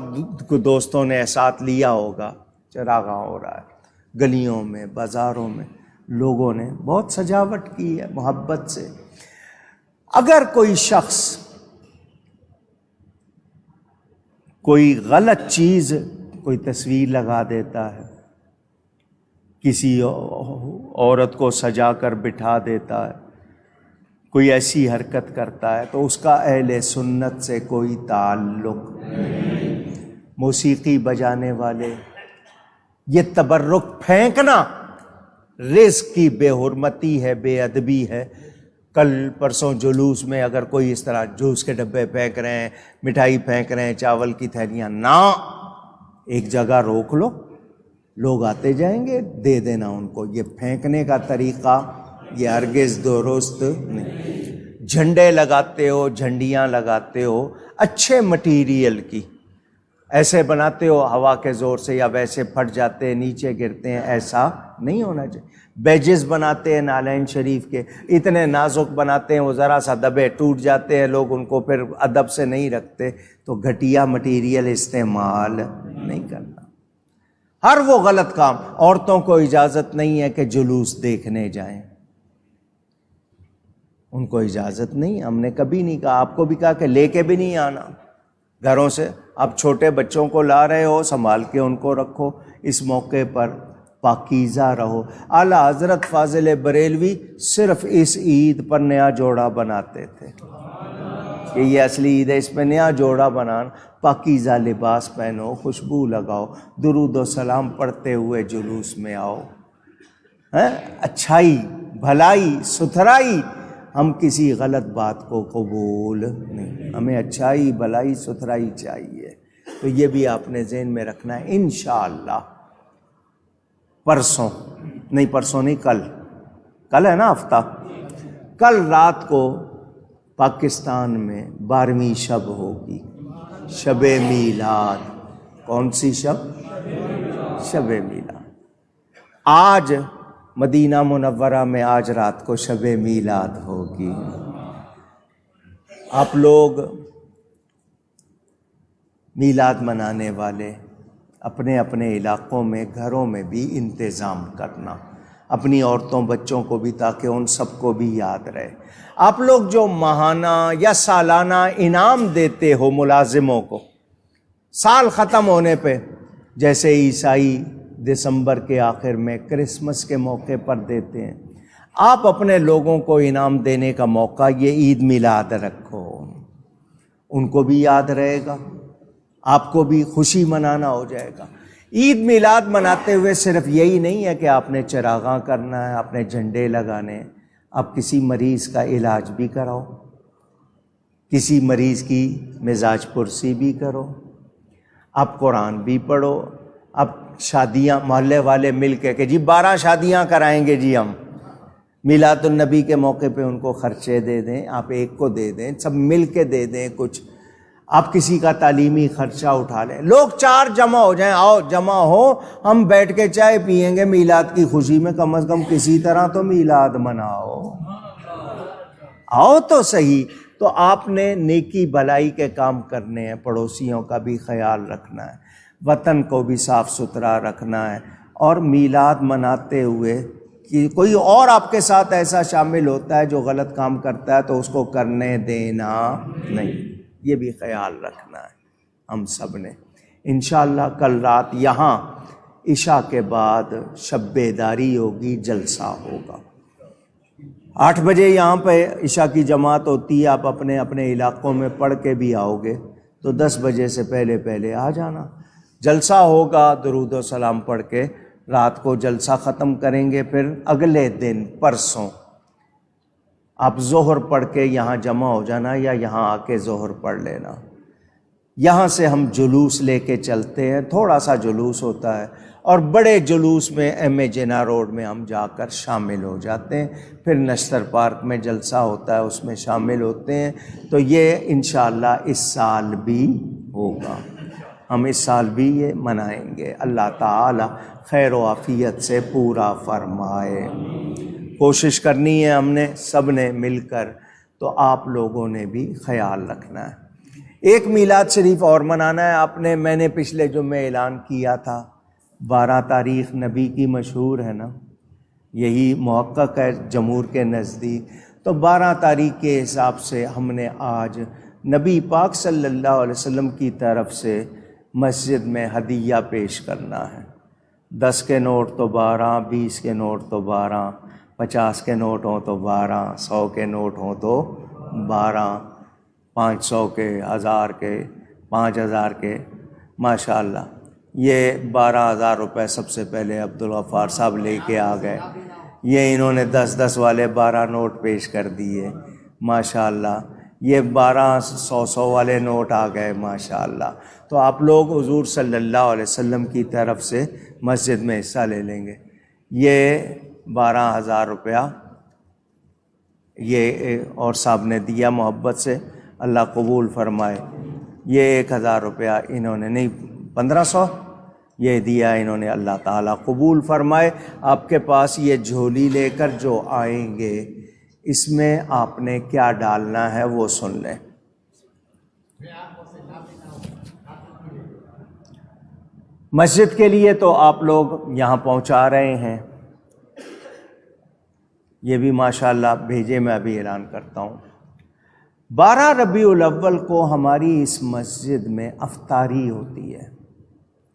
دوستوں نے ساتھ لیا ہوگا، چراغاں ہو رہا ہے گلیوں میں، بازاروں میں، لوگوں نے بہت سجاوٹ کی ہے محبت سے۔ اگر کوئی شخص کوئی غلط چیز، کوئی تصویر لگا دیتا ہے، کسی عورت کو سجا کر بٹھا دیتا ہے، کوئی ایسی حرکت کرتا ہے، تو اس کا اہل سنت سے کوئی تعلق نہیں۔ موسیقی بجانے والے، یہ تبرک پھینکنا رزق کی بے حرمتی ہے، بے ادبی ہے۔ کل پرسوں جلوس میں اگر کوئی اس طرح جوس کے ڈبے پھینک رہے ہیں، مٹھائی پھینک رہے ہیں، چاول کی تھیلیاں، نہ، ایک جگہ روک لو، لوگ آتے جائیں گے، دے دینا ان کو۔ یہ پھینکنے کا طریقہ یہ ہرگز درست نہیں۔ جھنڈے لگاتے ہو، جھنڈیاں لگاتے ہو اچھے مٹیریل کی، ایسے بناتے ہو ہوا کے زور سے یا ویسے پھٹ جاتے ہیں، نیچے گرتے ہیں، ایسا نہیں ہونا چاہیے۔ بیجز بناتے ہیں نالین شریف کے، اتنے نازک بناتے ہیں، وہ ذرا سا دبے ٹوٹ جاتے ہیں، لوگ ان کو پھر ادب سے نہیں رکھتے۔ تو گھٹیا مٹیریل استعمال نہیں کرنا۔ ہر وہ غلط کام، عورتوں کو اجازت نہیں ہے کہ جلوس دیکھنے جائیں، ان کو اجازت نہیں، ہم نے کبھی نہیں کہا، آپ کو بھی کہا کہ لے کے بھی نہیں آنا گھروں سے۔ اب چھوٹے بچوں کو لا رہے ہو، سنبھال کے ان کو رکھو، اس موقع پر پاکیزہ رہو۔ اعلیٰ حضرت فاضل بریلوی صرف اس عید پر نیا جوڑا بناتے تھے کہ یہ اصلی عید ہے، اس میں نیا جوڑا بنانا، پاکیزہ لباس پہنو، خوشبو لگاؤ، درود و سلام پڑھتے ہوئے جلوس میں آؤ، اچھائی، بھلائی، ستھرائی۔ ہم کسی غلط بات کو قبول نہیں، ہمیں اچھائی، بھلائی، ستھرائی چاہیے۔ تو یہ بھی آپ نے ذہن میں رکھنا ہے۔ انشاءاللہ پرسوں نہیں، کل ہے نا ہفتہ، کل رات کو پاکستان میں 12ویں شب ہوگی، شب میلاد۔ کون سی شب؟ شب میلاد۔ آج مدینہ منورہ میں آج رات کو شب میلاد ہوگی۔ آپ لوگ میلاد منانے والے اپنے اپنے علاقوں میں، گھروں میں بھی انتظام کرنا، اپنی عورتوں بچوں کو بھی، تاکہ ان سب کو بھی یاد رہے۔ آپ لوگ جو ماہانہ یا سالانہ انعام دیتے ہو ملازموں کو، سال ختم ہونے پہ، جیسے عیسائی دسمبر کے آخر میں کرسمس کے موقع پر دیتے ہیں، آپ اپنے لوگوں کو انعام دینے کا موقع یہ عید میلاد رکھو، ان کو بھی یاد رہے گا، آپ کو بھی خوشی منانا ہو جائے گا۔ عید میلاد مناتے ہوئے صرف یہی نہیں ہے کہ آپ نے چراغاں کرنا ہے، آپ نے جھنڈے لگانے ہیں، آپ کسی مریض کا علاج بھی کراؤ، کسی مریض کی مزاج پرسی بھی کرو، آپ قرآن بھی پڑھو، اب شادیاں محلے والے مل کے کہ جی 12 شادیاں کرائیں گے جی ہم، میلاد النبی کے موقع پہ ان کو خرچے دے دیں، آپ ایک کو دے دیں، سب مل کے دے دیں کچھ، آپ کسی کا تعلیمی خرچہ اٹھا لیں، لوگ 4 جمع ہو جائیں، آؤ جمع ہو، ہم بیٹھ کے چائے پئیں گے میلاد کی خوشی میں، کم از کم کسی طرح تو میلاد مناؤ، آؤ تو صحیح۔ تو آپ نے نیکی بھلائی کے کام کرنے ہیں، پڑوسیوں کا بھی خیال رکھنا ہے، وطن کو بھی صاف ستھرا رکھنا ہے، اور میلاد مناتے ہوئے کہ کوئی اور آپ کے ساتھ ایسا شامل ہوتا ہے جو غلط کام کرتا ہے تو اس کو کرنے دینا نہیں، یہ بھی خیال رکھنا ہے ہم سب نے۔ انشاءاللہ کل رات یہاں عشاء کے بعد شب بیداری ہوگی، جلسہ ہوگا، 8 بجے یہاں پہ عشاء کی جماعت ہوتی ہے، آپ اپنے اپنے علاقوں میں پڑھ کے بھی آؤ گے تو 10 بجے سے پہلے آ جانا، جلسہ ہوگا، درود و سلام پڑھ کے رات کو جلسہ ختم کریں گے، پھر اگلے دن پرسوں آپ ظہر پڑھ کے یہاں جمع ہو جانا، یا یہاں آ کے ظہر پڑھ لینا، یہاں سے ہم جلوس لے کے چلتے ہیں، تھوڑا سا جلوس ہوتا ہے، اور بڑے جلوس میں ایم اے جناح روڈ میں ہم جا کر شامل ہو جاتے ہیں، پھر نشتر پارک میں جلسہ ہوتا ہے اس میں شامل ہوتے ہیں۔ تو یہ انشاءاللہ اس سال بھی ہوگا، ہم اس سال بھی یہ منائیں گے۔ اللہ تعالی خیر و عافیت سے پورا فرمائے۔ کوشش کرنی ہے ہم نے سب نے مل کر، تو آپ لوگوں نے بھی خیال رکھنا ہے۔ ایک میلاد شریف اور منانا ہے، میں نے پچھلے جمعے اعلان کیا تھا، 12 تاریخ نبی کی مشہور ہے نا، یہی محقق ہے جمہور کے نزدیک، تو 12 تاریخ کے حساب سے ہم نے آج نبی پاک صلی اللہ علیہ وسلم کی طرف سے مسجد میں ہدیہ پیش کرنا ہے۔ 10 کے نوٹ تو 12، 20 کے نوٹ تو 12، 50 کے نوٹ ہوں تو 12، 100 کے نوٹ ہوں تو 12، 500 کے، 1000 کے، 5000 کے، ماشاءاللہ یہ 12,000 روپے سب سے پہلے عبدالغفار صاحب لے کے آ گئے۔ یہ انہوں نے 10 والے 12 نوٹ پیش کر دیے، ماشاءاللہ یہ 100 والے نوٹ آ گئے، ماشاءاللہ۔ تو آپ لوگ حضور صلی اللہ علیہ وسلم کی طرف سے مسجد میں حصہ لے لیں گے۔ یہ 12,000 روپیہ یہ اور صاحب نے دیا محبت سے، اللہ قبول فرمائے۔ یہ 1,000 روپیہ انہوں نے نہیں، 1500 یہ دیا انہوں نے، اللہ تعالیٰ قبول فرمائے۔ آپ کے پاس یہ جھولی لے کر جو آئیں گے، اس میں آپ نے کیا ڈالنا ہے وہ سن لیں۔ مسجد کے لیے تو آپ لوگ یہاں پہنچا رہے ہیں، یہ بھی ماشاءاللہ بھیجے، میں ابھی اعلان کرتا ہوں۔ 12 ربیع الاول کو ہماری اس مسجد میں افطاری ہوتی ہے،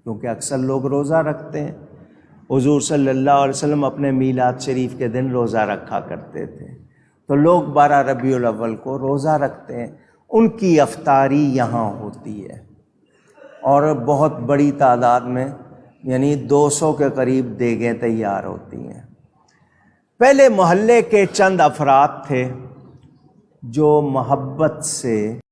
کیونکہ اکثر لوگ روزہ رکھتے ہیں۔ حضور صلی اللہ علیہ وسلم اپنے میلاد شریف کے دن روزہ رکھا کرتے تھے، تو لوگ 12 ربیع الاول کو روزہ رکھتے ہیں، ان کی افطاری یہاں ہوتی ہے، اور بہت بڑی تعداد میں، یعنی 200 کے قریب دیگیں تیار ہوتی ہیں۔ پہلے محلے کے چند افراد تھے جو محبت سے